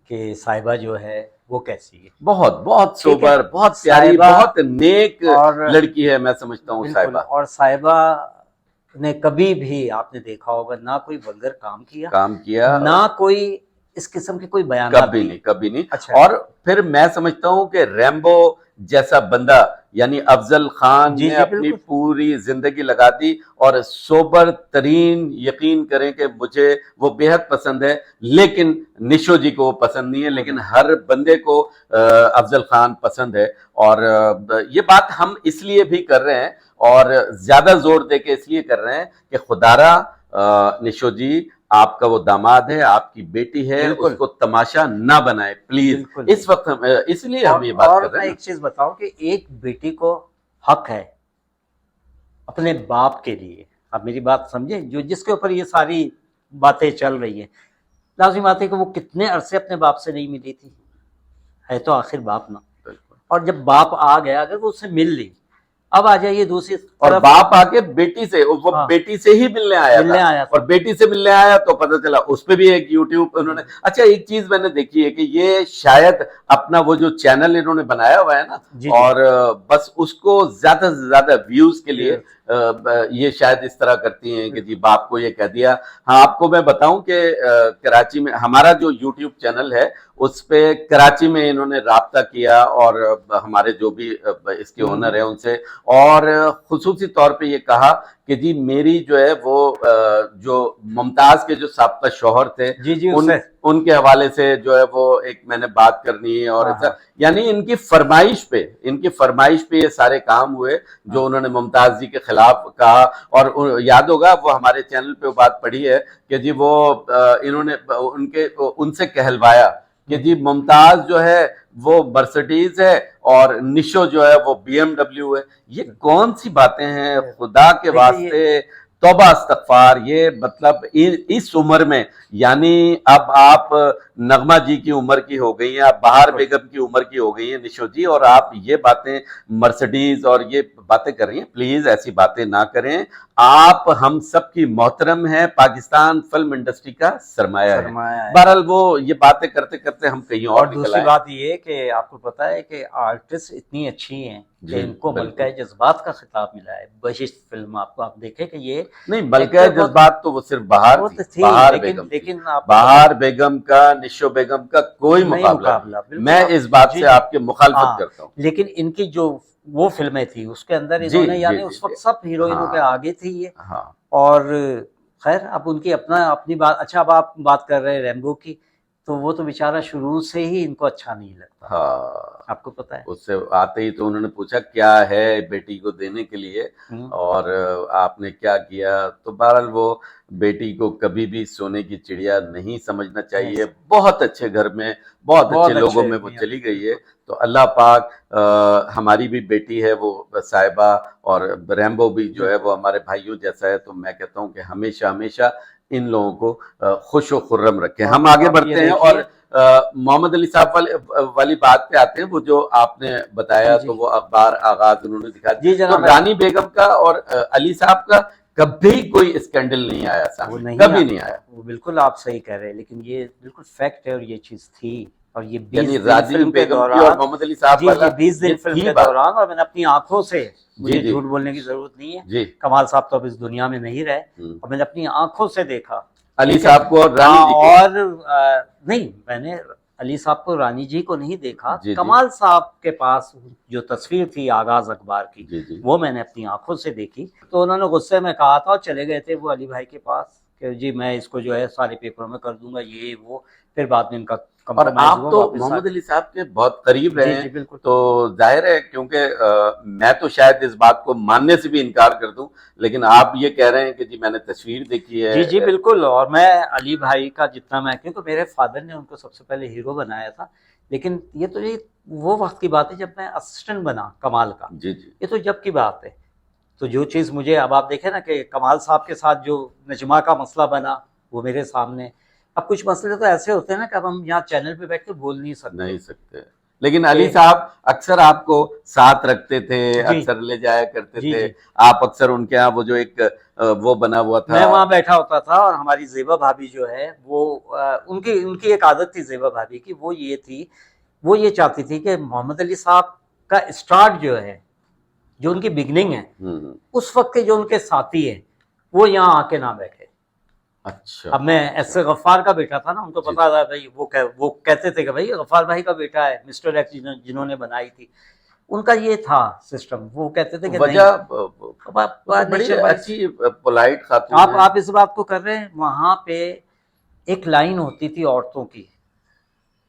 कि साहिबा जो है वो कैसी है। बहुत बहुत ठीक है, सोबर, बहुत प्यारी, साहिबा बहुत नेक और लड़की है, मैं समझता हूँ बिल्कुल, साहिबा। और साहिबा ने कभी भी, आपने देखा होगा, ना कोई वल्गर काम किया, काम किया, ना कोई इस किस्म के कोई बयानात कभी दिए। नहीं, कभी नहीं। अच्छा। और फिर मैं समझता हूं कि रैम्बो जैसा बंदा, यानी अफजल खान जी ने जी, अपनी बिल्कुल। पूरी जिंदगी लगा दी, और सोबर तरीन, यकीन करें कि मुझे वो बेहद पसंद है, लेकिन निशो जी को वो पसंद नहीं है, लेकिन हर बंदे को अफजल खान पसंद है। और ये बात हम इसलिए भी कर रहे हैं, और ज्यादा जोर दे के इसलिए कर रहे हैं कि खुदारा निशो जी, आपका वो दामाद है, आपकी बेटी है, बिल्कुल। उसको तमाशा ना बनाए प्लीज। बिल्कुल इस वक्त हम इसलिए हम ये बात कर और रहे मैं हैं एक चीज बताऊं कि एक बेटी को हक है अपने बाप के लिए, आप मेरी बात समझे, जो जिसके ऊपर ये सारी बातें चल रही है, लाजिम बात है कि वो कितने अरसे अपने बाप से नहीं मिली थी, है तो आखिर बाप ना। ना। और जब बाप आ गया, अगर वो उससे मिल ली, अब आ जाइए दूसरी और तरफ। बाप आके बेटी से, वो हाँ, बेटी से ही मिलने आया मिलने था, आया था। और बेटी से मिलने आया तो पता चला उस पे भी एक यूट्यूब उन्होंने। अच्छा, एक चीज मैंने देखी है कि ये शायद अपना वो जो चैनल इन्होंने बनाया हुआ है ना, जी जी। और बस उसको ज्यादा से ज्यादा व्यूज के लिए ये शायद इस तरह करती हैं कि जी बाप को ये कह दिया। हाँ, आपको मैं बताऊं कि कराची में हमारा जो यूट्यूब चैनल है, उस पे कराची में इन्होंने राब्ता किया, और हमारे जो भी इसके ओनर है उनसे, और खुसूसी तौर पे ये कहा कि जी मेरी जो है वो जो मुमताज के जो साबका शौहर थे, जी जी, उनके हवाले से जो है वो एक मैंने बात करनी है, और ऐसा, यानी इनकी फरमाइश पे ये सारे काम हुए जो उन्होंने मुमताज जी के खिलाफ कहा। और याद होगा, वो हमारे चैनल पे वो बात पड़ी है कि जी वो इन्होंने उनसे कहलवाया कि जी मुमताज जो है वो मर्सिडीज है, और निशो जो है वो BMW है। ये कौन सी बातें हैं, खुदा के वास्ते, तौबा इस्तगफार। ये मतलब इस उम्र में, यानी अब आप नगमा जी की उम्र की हो गई हैं, आप बहार बेगम की उम्र की हो गई हैं निशो जी, और आप ये बातें मर्सिडीज और ये बातें कर रही हैं। प्लीज ऐसी बातें ना करें। आप हम सब की मोहतरम है, पाकिस्तान फिल्म इंडस्ट्री का सरमाया है। बहरहाल वो ये बातें करते करते हम कहीं और दूसरी बात ये कि आपको पता है कि आर्टिस्ट इतनी अच्छी हैं कि इनको मलका जज्बात का खिताब मिला है। बशिश्त फिल्म आपको, आप देखें कि ये नहीं, मलका जज्बात तो वो सिर्फ बहार थी, बहार बेगम का, निशो बेगम का कोई मुकाबला। मैं इस बात से आपके मुखालफत करता हूँ। लेकिन इनकी जो वो फिल्में थी उसके अंदर इन्होंने, यानी उस वक्त सब हीरोइनों के आगे थी ये। और खैर, अब उनकी अपनी बात। अच्छा, अब आप बात कर रहे हैं रैम्बो की, तो वो तो बेचारा शुरू से ही इनको अच्छा नहीं लगता, हाँ, आपको पता है। उससे आते ही तो उन्होंने पूछा क्या है बेटी को देने के लिए, और आपने क्या किया। तो बहरहाल वो बेटी को कभी भी सोने की चिड़िया नहीं समझना चाहिए। बहुत अच्छे घर में, बहुत अच्छे लोगों में वो चली गई है। तो अल्लाह पाक, हमारी भी बेटी है वो साहिबा, और रैम्बो भी जो है वो हमारे भाइयों जैसा है। तो मैं कहता हूँ कि हमेशा हमेशा इन लोगों को खुश व खुर्रम रखें। हम आगे बढ़ते हैं और मोहम्मद अली साहब वाली बात पे आते हैं। वो जो आपने बताया, तो वो अखबार आगाज उन्होंने दिखा दिया। तो रानी बेगम का और अली साहब का कभी कोई स्कैंडल नहीं आया सामने, कभी नहीं आया। वो बिल्कुल आप सही कह रहे हैं, लेकिन ये बिल्कुल फैक्ट है और ये चीज थी। और ये 20 यानी दिन रानी फिल्म के बेगम की दौरान और मोहम्मद अली साहब वाला 20 दिन फिल्म के दौरान, और मैंने अपनी आंखों से, मुझे झूठ बोलने की जरूरत नहीं है, जी, कमाल साहब तो अब इस दुनिया में नहीं रहे, और मैंने अपनी आंखों से देखा अली साहब को और रानी जी को। और नहीं, मैंने अली साहब को, रानी जी को नहीं देखा। कमाल साहब के पास जो तस्वीर थी आगाज अखबार की, वो मैंने अपनी आंखों से देखी। तो उन्होंने गुस्से में कहा था और चले गए थे वो अली भाई के पास कि जी मैं इसको जो है सारे पेपरों में कर दूंगा, ये वो। फिर बाद में इनका और आप तो मोहम्मद अली साहब के बहुत करीब रहे हैं, बिल्कुल। तो जाहिर है, क्योंकि मैं तो शायद इस बात को मानने से भी इनकार कर दूं, लेकिन आप ये कह रहे हैं कि जी मैंने तस्वीर देखी है। जी बिल्कुल। और मैं अली भाई का जितना मैं, क्योंकि मेरे फादर ने उनको सबसे पहले हीरो बनाया था, लेकिन ये वो वक्त की बात है जब मैं असिस्टेंट बना कमाल का। जी, ये तो जब की बात है। तो जो चीज़ मुझे, अब आप देखें ना कि कमाल साहब के साथ जो नजमा का मसला बना, वो मेरे सामने। अब कुछ मसले तो ऐसे होते हैं ना कि अब हम यहाँ चैनल पे बैठ के बोल नहीं सकते, लेकिन अली साहब अक्सर आपको साथ रखते थे, अक्सर ले जाया करते थे। आप अक्सर उनके यहाँ वो जो एक वो बना हुआ था, मैं वहाँ बैठा होता था, और हमारी जेबा भाभी जो है वो उनकी एक आदत थी जेबा भाभी की, वो ये चाहती थी कि मोहम्मद अली साहब का स्टार्ट जो है, जो उनकी बिगनिंग है, उस वक्त के जो उनके साथी हैं वो यहाँ आके ना बैठे। अच्छा। अब मैं ऐसे गफ्फार का बेटा था ना, उनको पता था भाई, वो कहते थे कि भाई गफ्फार भाई का बेटा है मिस्टर एक्स जिन्होंने बनाई थी, उनका ये था सिस्टम। वो कहते थे कि वजह बड़ी अच्छी पोलाइट खातून है। आप इस बात को कर रहे हैं। वहां पे एक लाइन होती थी औरतों की,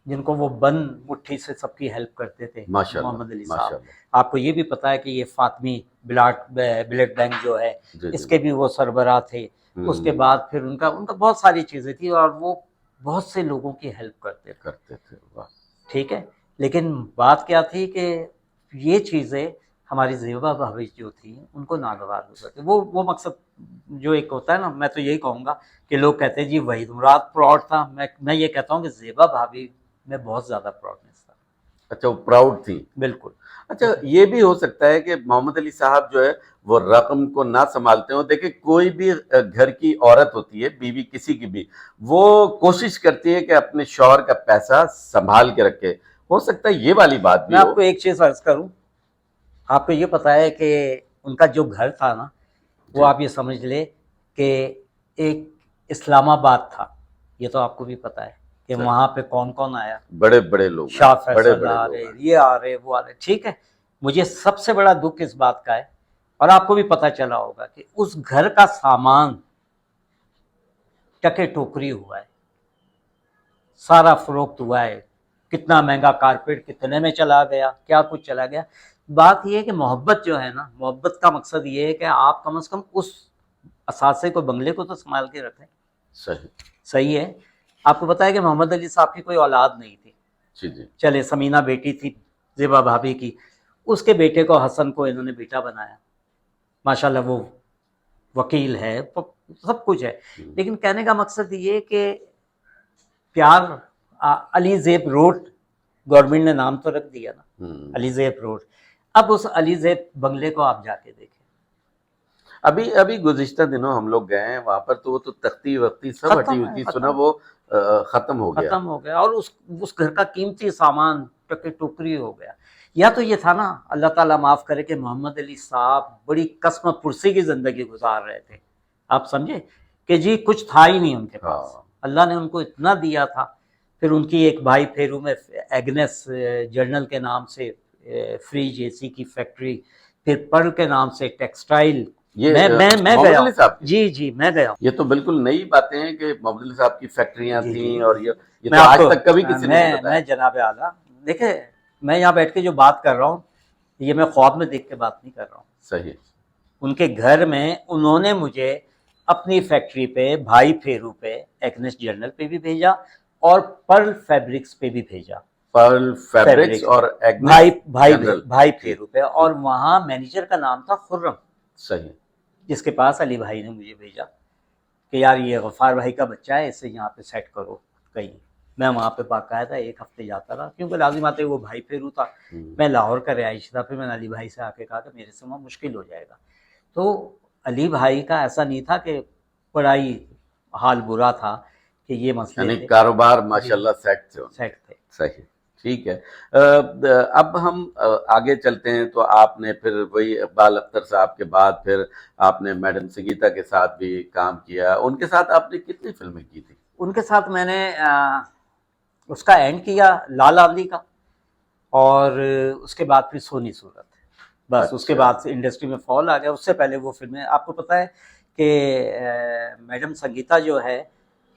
जिनको वो बंद मुट्ठी से सबकी हेल्प करते थे, मोहम्मद अली साहब। आपको ये भी पता है कि ये फातमी ब्लड बैंक जो है, इसके भी वो सरबराह थे। उसके बाद फिर उनका बहुत सारी चीज़ें थी, और वो बहुत से लोगों की हेल्प करते थे। ठीक है, लेकिन बात क्या थी कि ये चीज़ें हमारी जेबा भाभी जो थी उनको नागवार हो जाती। वो मकसद जो एक होता है ना, मैं तो यही कहूँगा कि लोग कहते हैं जी वहीद मुराद प्राउड था, मैं ये कहता हूँ कि जेबा भाभी में बहुत ज़्यादा प्राउडनेस था। अच्छा, वो प्राउड थी, बिल्कुल। अच्छा, ये भी हो सकता है कि मोहम्मद अली साहब जो है वो रकम को ना संभालते हो। देखिए, कोई भी घर की औरत होती है, बीवी किसी की भी, वो कोशिश करती है कि अपने शौहर का पैसा संभाल के रखे। हो सकता है ये वाली बात भी मैं आपको एक चीज़ अर्ज करूं, आपको ये पता है कि उनका जो घर था ना, वो आप ये समझ ले कि एक इस्लामाबाद था। ये तो आपको भी पता है कि वहाँ पे कौन कौन आया, बड़े बड़े लोग, शाह फैसल आ रहे, ये आ रहे, वो आ रहे। ठीक है, मुझे सबसे बड़ा दुख इस बात का है, और आपको भी पता चला होगा कि उस घर का सामान टके टोकरी हुआ है, सारा फरोख्त हुआ है। कितना महंगा कारपेट कितने में चला गया, क्या कुछ चला गया। बात यह है कि मोहब्बत जो है ना, मोहब्बत का मकसद ये है कि आप कम से कम उस असासे को, बंगले को तो संभाल के रखें। सही है। आपको पता है कि मोहम्मद अली साहब की कोई औलाद नहीं थी। जी। चले, समीना बेटी थी जेबा भाभी की, उसके बेटे को, हसन को, इन्होंने बेटा बनाया। माशाल्लाह वो वकील है, सब कुछ है। लेकिन कहने का मकसद ये कि प्यार, अली ज़ेब रोड गवर्नमेंट ने नाम तो रख दिया ना, अली ज़ेब रोड। अब उस अली ज़ेब बंगले को आप जाके देखें। अभी गुज़िश्ता दिनों हम लोग गए हैं वहां पर, तो वो तो तख्ती वख्ती सब हटी हुई थी, सुना वो खत्म हो गया, और उस घर का कीमती सामान टके टोकरी हो गया। या तो ये था ना, अल्लाह ताला माफ़ करे, कि मोहम्मद अली साहब बड़ी कसम पुरसी की ज़िंदगी गुजार रहे थे। आप समझे कि जी कुछ था ही नहीं उनके पास, अल्लाह ने उनको इतना दिया था। फिर उनकी एक भाई फेरू में एग्नेस जर्नल के नाम से फ्रिज एसी की फैक्ट्री, फिर पर्ल के नाम से टेक्सटाइल ये मैं मोहम्मद गया अली हूँ। साहब की? जी जी मैं गया हूँ। ये तो बिल्कुल नई बातें हैं कि मोहम्मद अली साहब की फैक्ट्रियां जी थी, जी और ये मैं तो आज आपको तक कभी किसी ने नहीं बताया। मैं जनाब आला, देखिए मैं यहाँ बैठ के जो बात कर रहा हूँ ये मैं ख्वाब में देख के बात नहीं कर रहा हूँ। सही। उनके घर में उन्होंने मुझे अपनी फैक्ट्री पे, भाई फेरू पे, एग्नेस जर्नल पे भी भेजा और पर्ल फैब्रिक्स पे भी भेजा। पर्ल फैब्रिक्स फैब्रिक्स और पे एग्नेस जनरल। भाई जी फेरू पे, जी। और वहाँ मैनेजर का नाम था खुर्रम, सही। जिसके पास अली भाई ने मुझे भेजा कि यार ये गफ़ार भाई का बच्चा है, इसे यहाँ पे सेट करो कहीं। मैं वहाँ पे बाकायदा 1 हफ्ते जाता रहा, क्योंकि लाजिम आते वो भाई फेरू था, मैं लाहौर का रिहायशी था। फिर मैंने अली भाई से आके कहा कि मेरे से वहाँ मुश्किल हो जाएगा। तो अली भाई का ऐसा नहीं था कि बड़ा ही हाल बुरा था कि ये मसले यानी थे। कारोबार जी माशाल्लाह सेट थे उनके। सेट थे। सही। ठीक है। अब हम आगे चलते हैं। तो आपने फिर वही इकबाल अख्तर साहब के बाद फिर आपने मैडम संगीता के साथ भी काम किया। उनके साथ आपने कितनी फिल्में की थी? उनके साथ मैंने उसका एंड किया लाल आदमी का, और उसके बाद फिर सोनी सूरत, बस उसके अच्छा। बाद से इंडस्ट्री में फॉल आ गया। उससे पहले वो फिल्में, आपको पता है कि मैडम संगीता जो है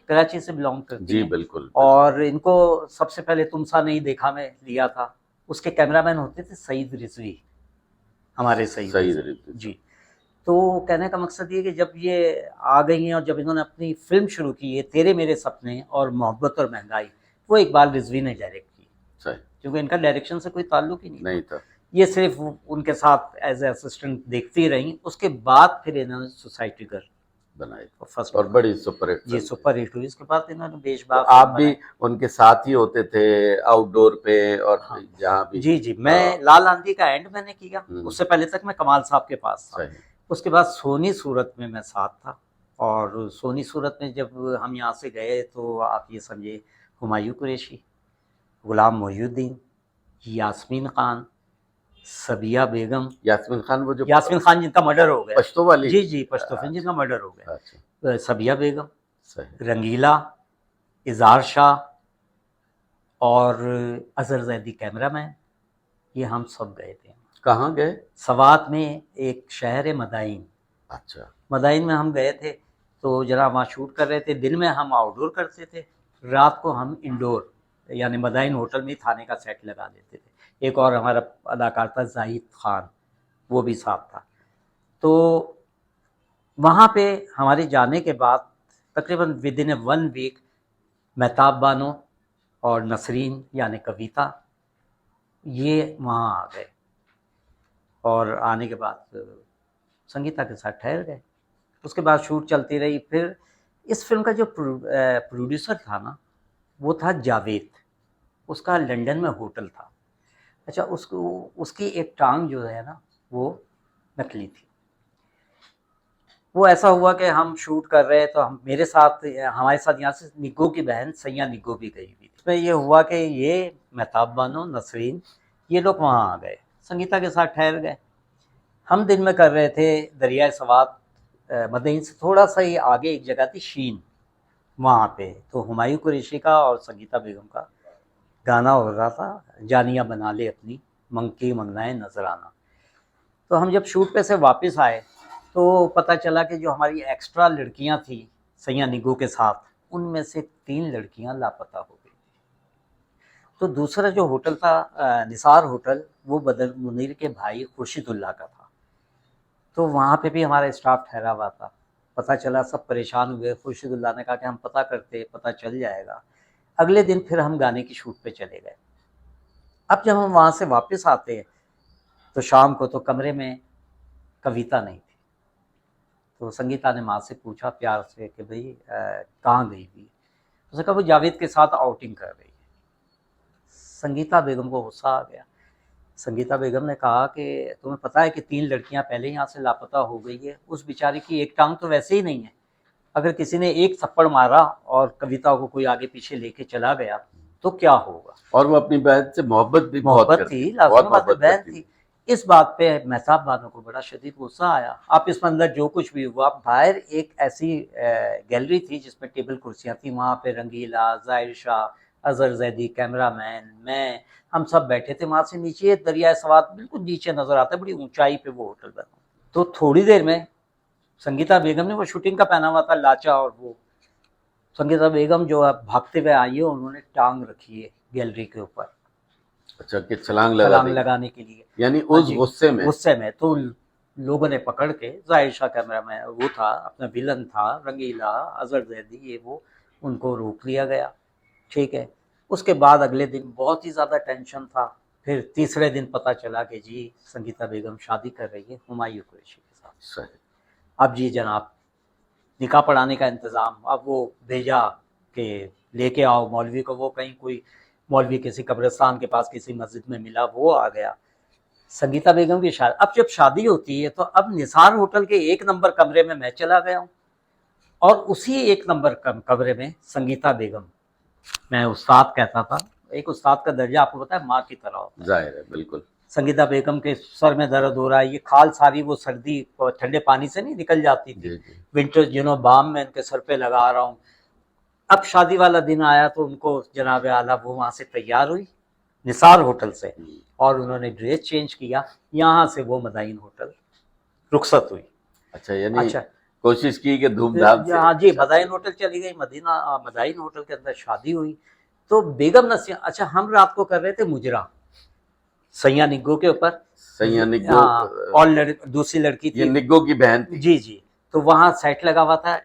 कराची से बिलोंग करती जी हैं, बिल्कुल बिल्कुल। और इनको सबसे पहले तुम सा नहीं देखा में लिया था। उसके कैमरामैन होते थे सईद रिजवी, हमारे सईद सही रिजवी तरीके से। जी। तो कहने का मकसद ये कि जब ये आ गई हैं और जब इन्होंने अपनी फिल्म शुरू की है तेरे मेरे सपने और मोहब्बत और महंगाई, वो इकबाल रिजवी ने डायरेक्ट की, सही। क्योंकि इनका डायरेक्शन से कोई ताल्लुक ही नहीं नहीं था। था। ये सिर्फ उनके साथ एज ए असिस्टेंट देखती रहीं। उसके बाद फिर इन्होंने सोसाइटी गर्ल बनाई फर्स्ट और बड़ी सुपरहिट जी फिल्म थी। सुपर हिट हुई। उसके बाद इन्होंने तो बेशबा आप फिल्म भी बनाई। उनके साथ ही होते थे आउटडोर पे और हाँ जहाँ भी? जी जी, हाँ, मैं लाल आंधी का एंड मैंने किया। हम्म, उससे पहले तक मैं कमाल साहब के पास था। सही। उसके बाद सोनी सूरत में मैं साथ था, और सोनी सूरत में जब हम यहाँ से गए तो आप ये समझे हुमायूं कुरैशी, गुलाम मोहिउद्दीन, यास्मीन खान, सबिया बेगम, यास्मीन खान वो जो यास्मीन खान जिनका मर्डर हो गया, पश्तो वाली? जी जी पश्तूफिन अच्छा। जिनका मर्डर हो गया, अच्छा। सबिया बेगम, सही। रंगीला, इज़हार शाह और अजहर जैदी कैमरामैन, ये हम सब गए थे। कहाँ गए? सवात में एक शहर है मदाइन, अच्छा। मदाइन में हम गए थे। तो जरा वहाँ शूट कर रहे थे। दिन में हम आउटडोर करते थे, रात को हम इंडोर, यानी मदाइन होटल में थाने का सेट लगा देते थे। एक और हमारा अदाकार था जाहिद खान, वो भी साथ था। तो वहाँ पे हमारे जाने के बाद तकरीबन within 1 week Mehtab Bano और नसरीन यानी कविता, ये वहाँ आ गए, और आने के बाद संगीता के साथ ठहर गए। उसके बाद शूट चलती रही। फिर इस फिल्म का जो प्रोड्यूसर था ना, वो था जावेद। उसका लंदन में होटल था। अच्छा, उसको उसकी एक टांग जो है ना वो नकली थी। वो ऐसा हुआ कि हम शूट कर रहे तो हम मेरे साथ हमारे साथ यहाँ से निग्गो की बहन सैया निग्गो भी गई हुई थी। इसमें ये हुआ कि ये मेहताब बानो, नसरीन, ये लोग वहाँ आ गए, संगीता के साथ ठहर गए। हम दिन में कर रहे थे दरियाए सवात, मदईन से थोड़ा सा ही आगे एक जगह थी शीन, वहाँ पे तो हुमायूं कुरैशी का और संगीता बेगम का गाना हो रहा था, जानिया बना ले अपनी मंकी मंगनाए नजर आना। तो हम जब शूट पे से वापस आए तो पता चला कि जो हमारी एक्स्ट्रा लड़कियां थी सैया निगो के साथ, उनमें से 3 लड़कियां लापता हो गई। तो दूसरा जो होटल था निसार होटल, वो बदर मुनीर के भाई खुर्शीदुल्लाह का था। तो वहाँ पे भी हमारा स्टाफ ठहरा हुआ था। पता चला, सब परेशान हुए। खुर्शीदुल्लाह ने कहा कि हम पता करते, पता चल जाएगा। अगले दिन फिर हम गाने की शूट पे चले गए। अब जब हम वहाँ से वापस आते हैं तो शाम को तो कमरे में कविता नहीं थी। तो संगीता ने माँ से पूछा प्यार से कि भाई कहाँ गई थी। उसने कहा वो जावेद के साथ आउटिंग कर रही है। संगीता बेगम को गुस्सा आ गया। संगीता बेगम ने कहा कि तुम्हें पता है कि 3 लड़कियां पहले यहाँ से लापता हो गई है, उस बेचारी की एक टांग तो वैसे ही नहीं है। अगर किसी ने एक थप्पड़ मारा और कविता को कोई आगे पीछे लेके चला गया तो क्या होगा। और वो अपनी बहन से मोहब्बत भी बहुत मोहब्बत करती थी, थी, बहुत लाजमी बात है, मोहब्बत बहन करती थी। थी। इस बात पे मेहताब बानो को बड़ा शदीद गुस्सा आया। आप इसमें अंदर जो कुछ भी हुआ, बाहर एक ऐसी गैलरी थी जिसमें टेबल कुर्सियां थी, वहाँ पे रंगीला, जाहिर शाह, अजहर जैदी कैमरामैन, मैं, हम सब बैठे थे। वहाँ से नीचे दरियाए सवात बिल्कुल नीचे नजर आता है, बड़ी ऊंचाई पे वो होटल बना। तो थोड़ी देर में संगीता बेगम ने वो शूटिंग का पहना हुआ था लाचा, और वो संगीता बेगम जो अब भागते हुए आई है, उन्होंने टांग रखी है गैलरी के ऊपर अच्छा, कि छलांग लगा छलांग दी, लगाने के लिए। यानी हाँ उस जी, गुस्से में। गुस्से में तो लोगों ने पकड़ के, जाहिर शाह कैमरा में वो था, अपना विलन था रंगीला, अजहर जैदी, ये वो, उनको रोक लिया गया। ठीक है, उसके बाद अगले दिन बहुत ही ज़्यादा टेंशन था। फिर तीसरे दिन पता चला कि जी संगीता बेगम शादी कर रही है हुमायूं कुरैशी के साथ। सही। अब जी जनाब, निकाह पढ़ाने का इंतज़ाम, अब वो भेजा कि लेके आओ मौलवी को, वो कहीं कोई मौलवी किसी कब्रिस्तान के पास किसी मस्जिद में मिला, वो आ गया। संगीता बेगम की शादी, अब जब शादी होती है तो अब निसार होटल के 1 नंबर कमरे में मैं चला गया हूँ, और उसी 1 नंबर कमरे में संगीता बेगम, मैं उस्ताद कहता था, एक उस्ताद का दर्जा आपको पता है माँ की तरह होता है। जाहिर है, बिल्कुल। संगीता बेगम के सर में दर्द हो रहा है, ये खाल सारी वो सर्दी ठंडे पानी से नहीं निकल जाती थी, विंटर बाम में इनके सर पे लगा रहा हूँ। अब शादी वाला दिन आया तो उनको जनाब आला वो वहाँ से तैयार हुई निसार होटल से, और उन्होंने ड्रेस चेंज किया, यहाँ से वो मदाइन होटल रुखसत हुई। अच्छा, यानी अच्छा, कोशिश की कि धूमधाम से। हाँ जी, मदाइन होटल चली गई, मदाइन होटल के अंदर शादी हुई। तो बेगम नसीम, अच्छा हम रात को कर रहे थे मुजरा सैया निग्गो के ऊपर, सैया निग्गो, और दूसरी लड़की ये थी, निग्गो की बहन थी। जी जी, तो वहाँ सेट लगा हुआ था,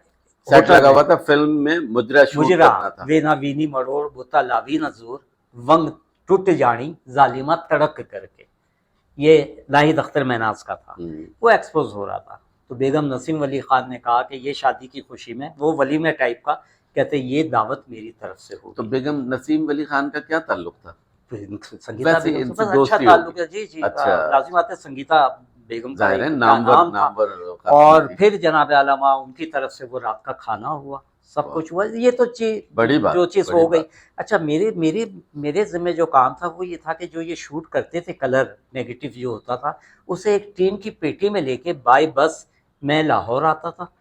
सेट लगा हुआ था, फिल्म में मुजरा शूट करना था। वे ना वीनी मरोड़ बुता लावी नजूर वंग टूट जानी जालिमा तड़क करके, ये नाहिद अख्तर महनाज का था, वो एक्सपोज हो रहा था। तो बेगम नसीम वली खान ने कहा कि ये शादी की खुशी में, वो वलीमे टाइप का, कहते ये दावत मेरी तरफ से हो। तो बेगम नसीम वली खान का क्या ताल्लुक था? संगीता बेगम से अच्छा ताल्लुक है, जी जी, लाजिम बात है, संगीता बेगम का नाम था। और फिर जनाब आलमा उनकी तरफ से वो रात का खाना हुआ, सब कुछ हुआ, ये तो चीज बड़ी बात, जो चीज़ हो गई। अच्छा, मेरे ज़िम्मे जो काम था वो ये था कि जो ये शूट करते थे, कलर नेगेटिव जो होता था, उसे एक टीन की पेटी में लेके बाय बस मैं लाहौर आता था,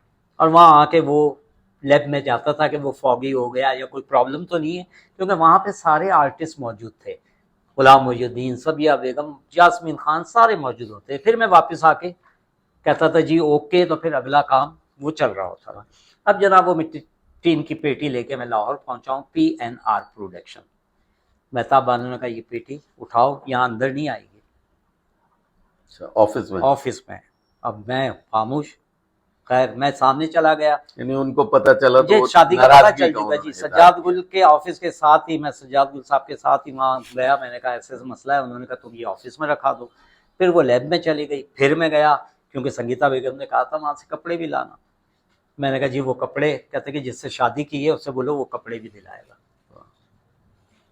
और वहाँ आके वो लैब में जाता था कि वो फॉगी हो गया या कोई प्रॉब्लम तो नहीं है, क्योंकि वहाँ पे सारे आर्टिस्ट मौजूद थे, गुलाम मोहिउद्दीन, सबिया बेगम, जासमीन खान, सारे मौजूद होते। फिर मैं वापस आके कहता था जी ओके, तो फिर अगला काम वो चल रहा होता था। अब जनाब वो मिट्टी टीन की पेटी लेके मैं लाहौर पहुंचा हूँ, PNR प्रोडक्शन। मेहताब बानो ने कहा ये पेटी उठाओ, यहाँ अंदर नहीं आएगी। ऑफिस में। अब मैं खामोश, खैर मैं सामने चला गया, यानी उनको पता चला तो शादी का पता चल जाएगा जी। सज्जाद गुल के ऑफिस के साथ ही, मैं सज्जाद गुल साहब के साथ ही वहाँ गया, मैंने कहा ऐसे मसला है, उन्होंने कहा तुम ये ऑफिस में रखा दो। फिर वो लैब में चली गई, फिर मैं गया, क्योंकि संगीता बेगम ने कहा था वहाँ से कपड़े भी लाना। मैंने कहा जी वो कपड़े, कहते कि जिससे शादी की है उससे बोलो वो कपड़े भी दिलाएगा।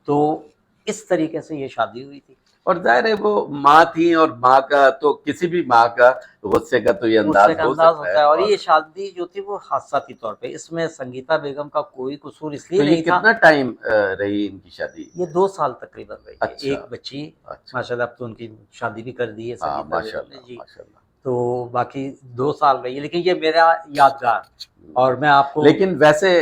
तो इस तरीके से ये शादी हुई थी। और जाहिर है वो माँ थी, और माँ का तो किसी भी माँ का गुस्से का तो ये अंदाज हो सकता है। और ये शादी जो थी वो हादसाती तौर पे, इसमें संगीता बेगम का कोई कसूर इसलिए नहीं था। कितना टाइम रही इनकी शादी? ये 2 साल तकरीबन रही। अच्छा, एक बच्ची, माशाल्लाह, अब तो उनकी शादी भी कर दी है संगीता बेगम ने जी। माशाल्लाह। तो बाकी 2 साल रही है, लेकिन ये मेरा यादगार। और मैं आपको, लेकिन वैसे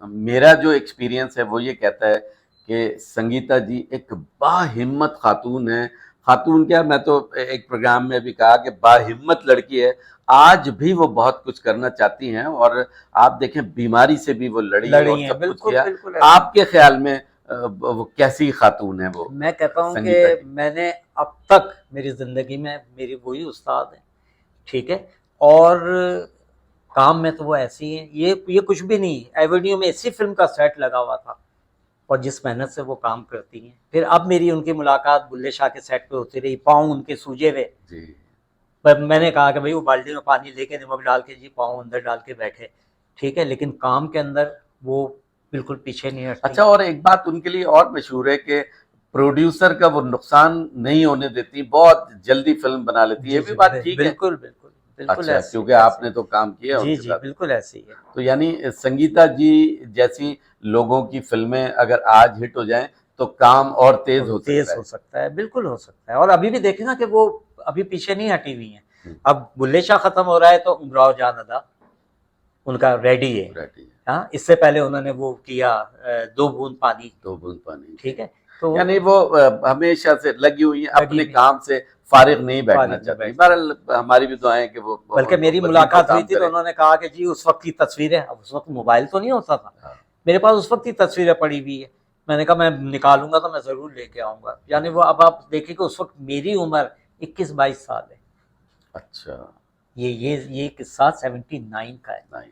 मेरा जो एक्सपीरियंस है वो ये कहता है कि संगीता जी एक बाहिम्मत खातून है। खातून क्या, मैं तो एक प्रोग्राम में भी कहा कि बाहिम्मत लड़की है। आज भी वो बहुत कुछ करना चाहती हैं, और आप देखें बीमारी से भी वो लड़ी और सब कुछ किया। आपके ख्याल में वो कैसी खातून है वो? मैं कहता हूँ कि मैंने अब तक मेरी जिंदगी में, मेरी वही उस्ताद है, ठीक है, और काम में तो वो ऐसी है, ये कुछ भी नहीं। एवेन्यू में इसी फिल्म का सेट लगा हुआ था, और जिस मेहनत से वो काम करती हैं। फिर अब मेरी उनकी मुलाकात बुल्ले शाह के सेट पे होती रही, पाँव उनके सूजे हुए, पर मैंने कहा कि भाई वो बाल्टी में पानी लेके नमक डाल के जी पाँव अंदर डाल के बैठे, ठीक है, लेकिन काम के अंदर वो बिल्कुल पीछे नहीं हटती। अच्छा, और एक बात उनके लिए और मशहूर है कि प्रोड्यूसर का वो नुकसान नहीं होने देती, बहुत जल्दी फिल्म बना लेती है। ये भी बात ठीक है? बिल्कुल बिल्कुल बिल्कुल। अच्छा, क्योंकि आपने तो काम किया जी जी, बिल्कुल ऐसे ही है। तो यानी संगीता जी जैसी लोगों की फिल्में अगर आज हिट हो जाएं तो काम और तेज हो सकता है, बिल्कुल हो सकता है। और अभी भी देखें ना कि वो अभी पीछे नहीं हटी हुई हैं। अब बुल्ले शाह खत्म हो रहा है तो उमराव जान अदा उनका रेडी है, हाँ, इससे पहले उन्होंने वो किया दो बूंद पानी, दो बूंद पानी, ठीक है। तो यानी वो हमेशा से लगी हुई है, लगी अपने हुई, काम से फारिग नहीं बैठना फारिग नहीं चाहती। बैठती। बहरहाल हमारी भी दुआएं कि वो बल्कि मेरी मजीद वो मुलाकात हुई काम थी तो करें। उन्होंने कहा कि जी उस वक्त की तस्वीरें, अब उस वक्त मोबाइल तो नहीं होता था, हाँ, मेरे पास उस वक्त की तस्वीरें पड़ी हुई है। मैंने कहा मैं निकालूंगा तो मैं जरूर लेके आऊंगा। यानी वो, अब आप देखिए कि उस वक्त मेरी उम्र 21-22 साल है। अच्छा, ये किस्सा 79 का है। नहीं।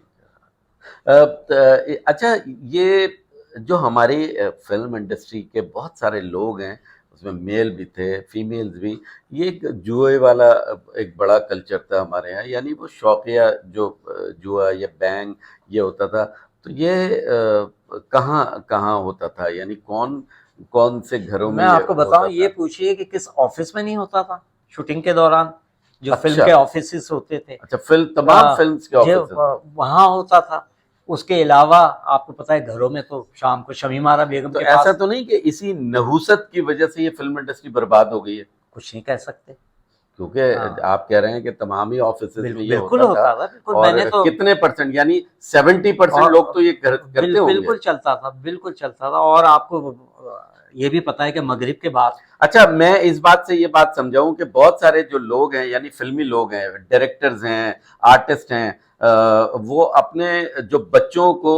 अच्छा, ये जो हमारी फिल्म इंडस्ट्री के बहुत सारे लोग हैं, उसमें मेल भी थे, फीमेल्स भी, ये एक जुए वाला एक बड़ा कल्चर था हमारे यहाँ, यानी वो शौकिया जो जुआ या बैंग ये होता था। तो ये कहाँ कहाँ होता था, यानी कौन कौन से घरों में मैं ये आपको बताऊं, होता ये था? पूछिए कि किस ऑफिस में नहीं होता था शूटिंग के दौरान, जो फिल्म अच्छा, के ऑफिस होते थे, अच्छा, फिल्म तमाम फिल्म्स के जो ऑफिस में। वहाँ होता था। उसके अलावा आपको पता है घरों में तो शाम को शमीमारा बेगम तो के ऐसा पास, तो नहीं कि इसी नहुसत की वजह से ये फिल्म इंडस्ट्री बर्बाद हो गई है? कुछ नहीं कह सकते। क्योंकि हाँ, आप कह रहे हैं कि तमाम ही ऑफिसेज में ये बिल्कुल होता था, होता था, बिल्कुल। मैंने और तो, कितने परसेंट, यानी 70% लोग तो और ये करते होंगे। बिल्कुल चलता था, बिल्कुल चलता था। और आपको ये भी पता है कि मगरिब के बाद, अच्छा, मैं इस बात से ये बात समझाऊं कि बहुत सारे जो लोग हैं, यानी फिल्मी लोग हैं, डायरेक्टर्स हैं, आर्टिस्ट हैं, वो अपने जो बच्चों को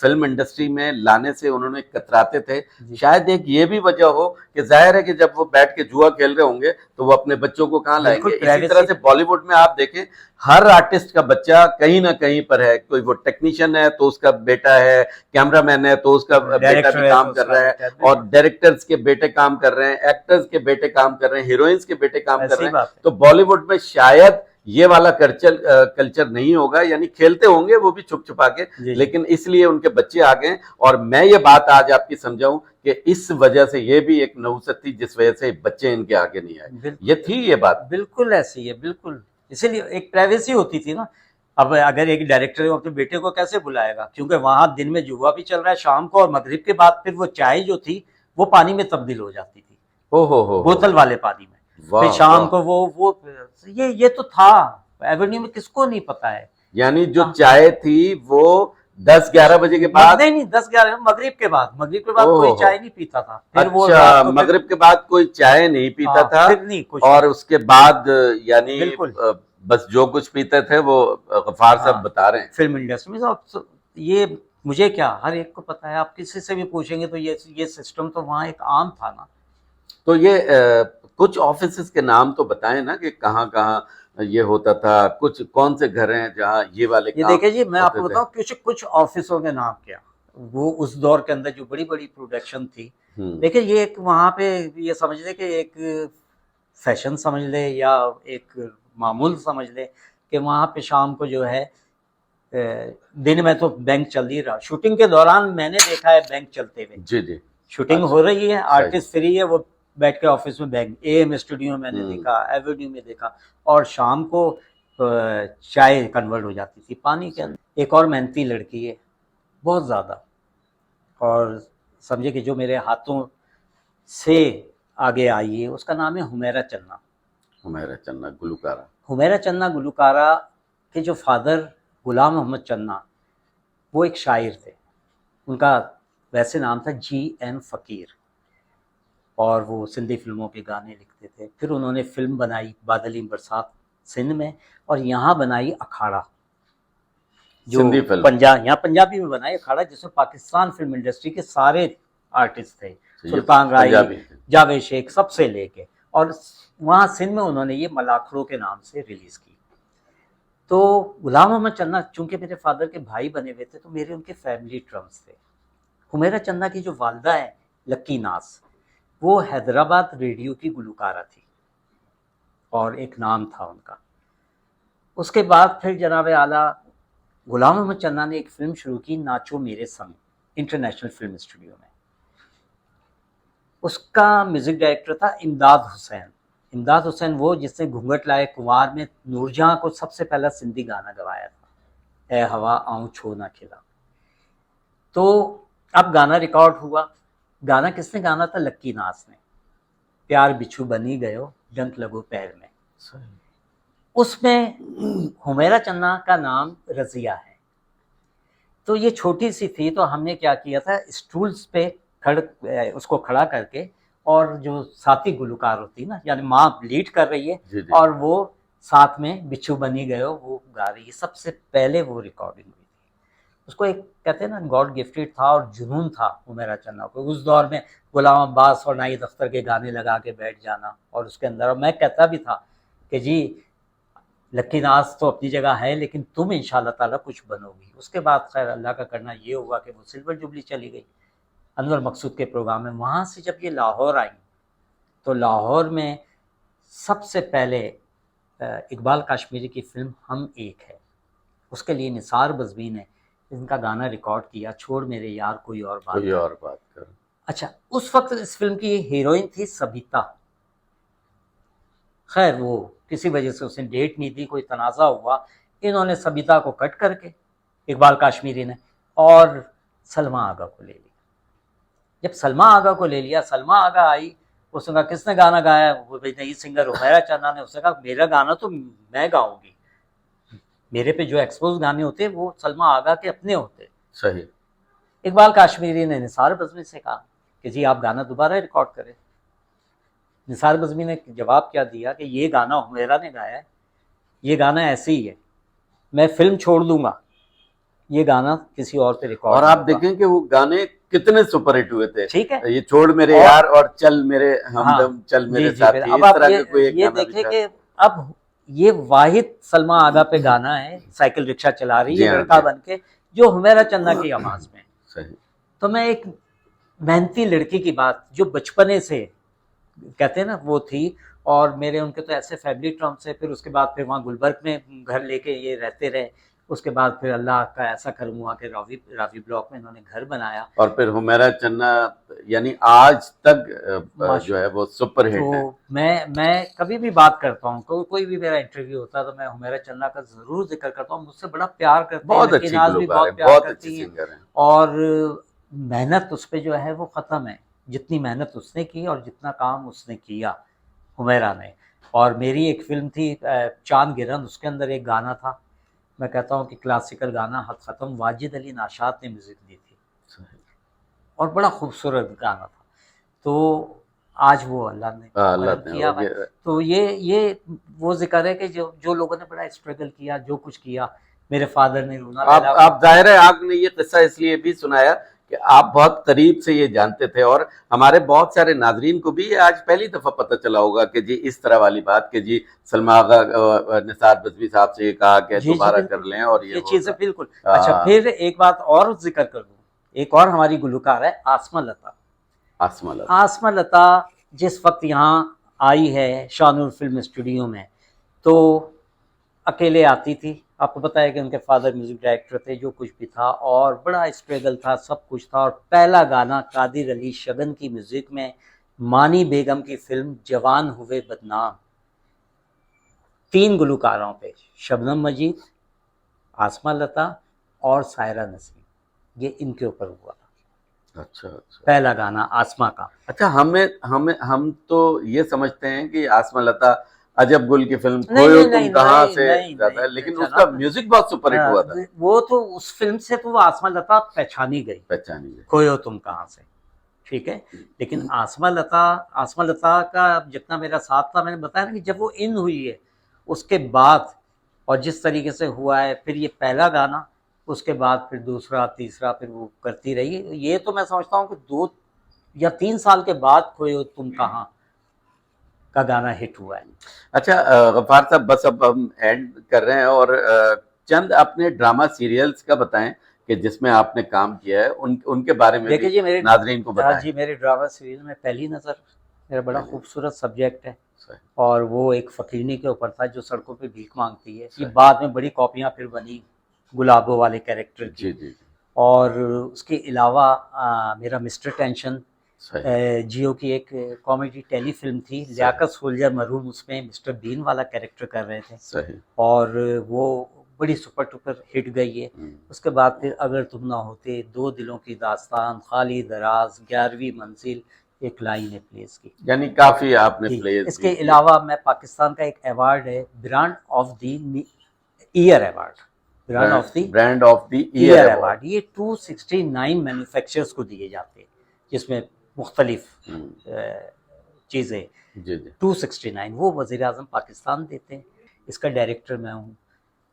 फिल्म इंडस्ट्री में लाने से उन्होंने कतराते थे। शायद एक ये भी वजह हो कि जाहिर है कि जब वो बैठ के जुआ खेल रहे होंगे तो वो अपने बच्चों को कहाँ लाएंगे। बिल्कुल इसी तरह प्राइवेसी, से बॉलीवुड में आप देखें, हर आर्टिस्ट का बच्चा कहीं ना कहीं पर है। कोई वो टेक्नीशियन है तो उसका बेटा है, कैमरामैन है तो उसका बेटा भी डायरेक्टर है काम तो कर उसका रहा है, बेटा है, और बिल्कुल डायरेक्टर्स के बेटे काम कर रहे हैं, एक्टर्स के बेटे काम कर रहे हैं, हीरोइंस के बेटे काम कर ऐसी रहे हैं। बात है। तो बॉलीवुड में शायद ये वाला कल्चर नहीं होगा, यानी खेलते होंगे वो भी छुप छुपा के, जी जी, लेकिन इसलिए उनके बच्चे आ गए। और मैं ये बात आज आपकी समझाऊं कि इस वजह से ये भी एक नहुसत थी जिस वजह से बच्चे इनके आगे नहीं आए। बिल्कुल ये थी ये बात। बिल्कुल ऐसी है, बिल्कुल। इसीलिए एक प्राइवेसी होती थी ना। अब अगर एक डायरेक्टर है वो अपने बेटे को कैसे बुलाएगा, क्योंकि वहां दिन में जुआ भी चल रहा है, शाम को और मगरिब के बाद फिर वो चाय जो थी वो पानी में तब्दील हो जाती थी, ओ बोतल हो। वाले पानी में। फिर वाह शाम वाह। को वो ये तो था एवेन्यू में, किसको नहीं पता है। यानी जो हाँ, चाय थी वो 10-11 बजे के बाद। नहीं नहीं, 10-11 मगरिब के बाद, मगरिब के बाद कोई ओहो। चाय नहीं पीता था। फिर वो अच्छा, रात को फिर, मगरिब के बाद कोई चाय नहीं पीता हाँ, था। फिर नहीं कुछ नहीं, और उसके बाद यानी बिल्कुल। बस जो कुछ पीते थे वो गफ्फार साहब हाँ, बता रहे हैं। फिल्म इंडस्ट्री में ये मुझे क्या, हर एक को पता है। आप किसी से भी पूछेंगे तो ये सिस्टम तो वहाँ एक आम था ना। तो ये कुछ ऑफिसेज के नाम तो बताएं ना कि कहाँ कहाँ ये होता था, कुछ कौन से घर हैं जहाँ ये वाले ये काम देखिए जी, मैं होते आपको थे? बताऊं कुछ कुछ ऑफिसों के नाम क्या, वो उस दौर के अंदर जो बड़ी बड़ी प्रोडक्शन थी। हम्म। देखिए ये एक वहाँ पे, ये समझ ले कि एक फैशन समझ ले या एक मामूल समझ ले कि वहाँ पे शाम को जो है, दिन में तो बैंक चल ही रहा, शूटिंग के दौरान मैंने देखा है बैंक चलते हुए। जी जी। शूटिंग अच्छा, हो रही है, सही। आर्टिस्ट फ्री है, वो बैठ के ऑफिस में, बैंक एएम स्टूडियो में मैंने हम्म। देखा, एवेन्यू में देखा। और शाम को चाय कन्वर्ट हो जाती थी पानी के सही। अंदर। एक और मेहनती लड़की है, बहुत ज़्यादा, और समझे कि जो मेरे हाथों से आगे आई है, उसका नाम है हुमैरा चन्ना। हुमैरा चन्ना गुलकारा। हुमैरा चन्ना गुलकारा के जो फादर गुलाम मोहम्मद चन्ना, वो एक शायर थे। उनका वैसे नाम था GN फ़कीर, और वो सिंधी फिल्मों के गाने लिखते थे। फिर उन्होंने फिल्म बनाई बादली बरसात सिंध में, और यहाँ बनाई अखाड़ा, जो सिंधी फिल्म। यहाँ पंजाबी में बनाई अखाड़ा, जिसमें पाकिस्तान फिल्म इंडस्ट्री के सारे आर्टिस्ट थे, ये सुल्तान राय, पंजाबी। जावेद शेख, सबसे लेके। और वहाँ सिंध में उन्होंने ये मलाखड़ों के नाम से रिलीज़ की। तो गुलाम मोहम्मद चन्ना चूंकि मेरे फादर के भाई बने हुए थे, तो मेरे उनके फैमिली टर्म्स थे। हुमैरा चन्ना की जो वालदा है लक्की नाज, वो हैदराबाद रेडियो की गुलकारा थी, और एक नाम था उनका। उसके बाद फिर जनाब आला गुलाम मोहम्मद चन्ना ने एक फिल्म शुरू की, नाचो मेरे संग, इंटरनेशनल फिल्म स्टूडियो में। उसका म्यूजिक डायरेक्टर था इमदाद हुसैन। इमदाद हुसैन वो जिसने घूंघट लाए कुंवार में नूरजहां को सबसे पहला सिंधी गाना गवाया था, ए हवा आऊं छो ना खिला। तो अब गाना रिकॉर्ड हुआ। गाना किसने गाना था? लक्की नाज ने। प्यार बिच्छू बनी गयो डंक लगो पैर में। उसमें हुमैरा चन्ना का नाम रजिया है। तो ये छोटी सी थी, तो हमने क्या किया था, स्टूल्स पे उसको खड़ा करके, और जो साथी गुलकार होती ना, यानी माँ लीड कर रही है जी जी। और वो साथ में बिच्छू बनी गयो वो गा रही है। सबसे पहले वो रिकॉर्डिंग हुई थी। उसको एक कहते हैं ना गॉड गिफ्टेड था और जुनून था हुमैरा चन्ना को। उस दौर में गुलाम अब्बास और नाहिद अख्तर के गाने लगा के बैठ जाना, और उसके अंदर, और मैं कहता भी था कि जी लक्की नाज तो अपनी जगह है, लेकिन तुम इंशाल्लाह ताला कुछ बनोगी। उसके बाद खैर अल्लाह का करना ये हुआ कि वो सिल्वर जुबली चली गई अनवर मकसूद के प्रोग्राम में। वहाँ से जब ये लाहौर आई, तो लाहौर में सबसे पहले इकबाल काश्मीरी की फिल्म हम एक है, उसके लिए निसार बज़मी ने इनका गाना रिकॉर्ड किया, छोड़ मेरे यार कोई और बात कोई कर। और बात कर। अच्छा, उस वक्त इस फिल्म की हीरोइन थी सबिता। खैर वो किसी वजह से उसने डेट नहीं दी, कोई तनाज़ा हुआ, इन्होंने सबिता को कट करके, इकबाल काश्मीरी ने, और सलमा आगा को ले लिया। जब सलमा आगा को ले लिया, सलमा आगा आई, उसने कहा किसने गाना गाया? वो भाई नई सिंगर हुमैरा चन्ना ने। उसने कहा मेरा गाना तो मैं गाऊंगी, मेरे पे जो एक्सपोज गाने होते हैं वो सलमा आगा के अपने होते। सही। इकबाल काश्मीरी ने निसार बज़मी से कहा कि जी आप गाना दोबारा रिकॉर्ड करें। निसार बज़मी ने जवाब क्या दिया कि ये गाना हुमैरा ने गाया है, ये गाना ऐसे ही है, मैं फिल्म छोड़ दूंगा, ये गाना किसी और पे रिकॉर्ड। और आप देखें कि वो गाने कितने सुपरहिट हुए थे। ठीक है, ये छोड़ मेरे यार और चल मेरे हमदम, हाँ, चल मेरे जी जी। साथी, अब इस आप तरह का कोई एक ये गाना भी देखें था। कि अब ये वाहिद सलमा आगा पे गाना है, साइकिल रिक्शा चला रही जी है हाँ, लड़का जी। बन के, जो हुमैरा चन्ना की आवाज में। सही। तो मैं एक मेहनती लड़की की बात, जो बचपने से कहते हैं ना वो थी, और मेरे उनके तो ऐसे फैमिली टर्म्स है। फिर उसके बाद फिर वहाँ गुलबर्ग में घर लेके ये रहते रहे। उसके बाद फिर अल्लाह का ऐसा कर्म हुआ कि रावी ब्लॉक में इन्होंने घर बनाया, और फिर हुमैरा चन्ना यानी आज तक जो है वो सुपर हिट है। तो मैं कभी भी बात करता हूँ, कोई भी मेरा इंटरव्यू होता है तो मैं हुमैरा चन्ना का जरूर जिक्र करता हूँ। मुझसे बड़ा प्यार करते हैं, बहुत लकी अच्छी नाज भी गुलकार बहुत है, प्यार बहुत अच्छी करती हैं, सिंगर है। और मेहनत उस पर जो है वो ख़त्म है। जितनी मेहनत उसने की और जितना काम उसने किया हुमैरा ने। और मेरी एक फिल्म थी चांद गिरन, उसके अंदर एक गाना था, मैं कहता हूँ कि क्लासिकल गाना, हद ख़त्म, वाजिद अली नाशाद ने म्यूज़िक दी थी, और बड़ा खूबसूरत गाना था। तो आज वो अल्लाह ने अल्लाह करम ने किया भाई। तो ये वो जिक्र है कि जो लोगों ने बड़ा स्ट्रगल किया, जो कुछ किया। मेरे फादर ने रोना आप जाहिर है आपने ये किस्सा इसलिए भी सुनाया कि आप बहुत करीब से ये जानते थे, और हमारे बहुत सारे नाजरीन को भी ये आज पहली दफा पता चला होगा कि जी इस तरह वाली बात कि जी सलमा आगा निसार बज़मी साहब से ये कहा कि दोबारा कर लें, और ये चीज़ें बिल्कुल। हाँ। अच्छा, फिर एक बात और जिक्र कर दूँ, एक और हमारी गुलकार है आसमा लता। आसमा लता जिस वक्त यहाँ आई है शानूर फिल्म स्टूडियो में, तो अकेले आती थी। आपको पता है कि उनके फादर म्यूजिक डायरेक्टर थे, जो कुछ भी था, और बड़ा स्ट्रगल था, सब कुछ था। और पहला गाना कादिर अली शगन की म्यूजिक में, मानी बेगम की फिल्म जवान हुए बदनाम, 3 गुलकारों पे, शबनम मजीद, आसमा लता और सायरा नसीम, ये इनके ऊपर हुआ था। अच्छा अच्छा। पहला गाना आसमा का। अच्छा, हम तो ये समझते हैं कि आसमा लता अजब गुल की फिल्म नहीं खोयो नहीं तुम नहीं कहाँ नहीं से नहीं ज्यादा है, नहीं, लेकिन जनाब, उसका म्यूजिक बहुत सुपरहिट हुआ था। वो तो उस फिल्म से तो वो आसमा लता पहचानी गई, पहचानी गई। खोयो तुम कहाँ से, ठीक है। लेकिन आसमा लता का जितना मेरा साथ था, मैंने बताया ना कि जब वो इन हुई है उसके बाद, और जिस तरीके से हुआ है, फिर ये पहला गाना, उसके बाद फिर दूसरा तीसरा, फिर वो करती रही। ये तो मैं समझता हूँ कि 2 या 3 साल के बाद खोयो तुम कहाँ का गाना हिट हुआ है। अच्छा गफ्फार साहब, बस अब हम एंड कर रहे हैं, और चंद अपने ड्रामा सीरियल्स का बताएं कि जिसमें आपने काम किया है, उनके बारे में देखिए भी जी, मेरे नाजरीन को बताएं। जी मेरे ड्रामा सीरीज में पहली नज़र मेरा बड़ा खूबसूरत सब्जेक्ट है, सही। और वो एक फ़कीरनी के ऊपर था जो सड़कों पे भीख मांगती है। ये सही। बाद में बड़ी कॉपियाँ फिर बनी गुलाबो वाले कैरेक्टर की। जी जी। और उसके अलावा मेरा मिस्टर टेंशन, सही। जियो की एक कॉमेडी टेली फिल्म थी, लियाकत सोल्जर मरहूम उसमें मिस्टर बीन वाला कैरेक्टर कर रहे थे, सही। और वो बड़ी सुपर टुपर हिट गई है। उसके बाद फिर अगर तुम ना होते, 2 दिलों की दास्तान, खाली दराज, 11वीं मंजिल, एक लाइन है प्लेस की, यानी काफी आपने जी। प्लेस इसके अलावा मैं पाकिस्तान का एक अवार्ड है brand of the year award, brand of the year year award. Award. ये 269 मैन्युफैक्चरर्स को दिए जाते हैं, जिसमें मुख्तलिफ चीज़ें, जी जी। 269 वो वज़ीर आज़म पाकिस्तान देते हैं। इसका डायरेक्टर मैं हूँ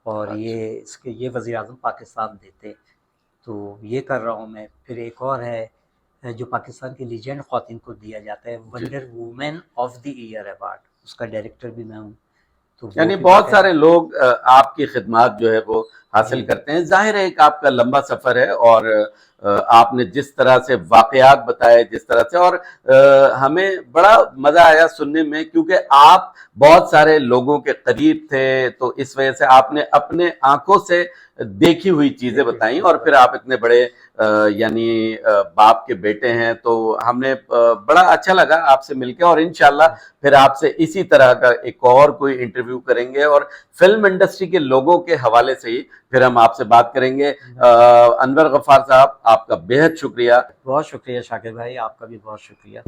और अच्छा। ये वज़ीर आज़म पाकिस्तान देते हैं, तो ये कर रहा हूँ मैं। फिर एक और है जो पाकिस्तान की लीजेंड ख़वातीन को दिया जाता है, wonder women of the year award, उसका डायरेक्टर भी मैं हूँ। तो यानी बहुत सारे लोग आपकी खिदमात जो है वो हासिल करते हैं। जाहिर है एक आपका लंबा सफर है और आपने जिस तरह से वाकयात बताए, जिस तरह से, और हमें बड़ा मजा आया सुनने में, क्योंकि आप बहुत सारे लोगों के करीब थे, तो इस वजह से आपने अपने आंखों से देखी हुई चीजें बताई, और फिर आप इतने बड़े यानी बाप के बेटे हैं, तो हमने बड़ा अच्छा लगा आपसे मिलकर, और इंशाल्लाह फिर आपसे इसी तरह का एक और कोई इंटरव्यू करेंगे और फिल्म इंडस्ट्री के लोगों के हवाले से ही फिर हम आपसे बात करेंगे। अनवर गफ्फार साहब, आपका बेहद शुक्रिया। बहुत शुक्रिया शाकिर भाई, आपका भी बहुत शुक्रिया।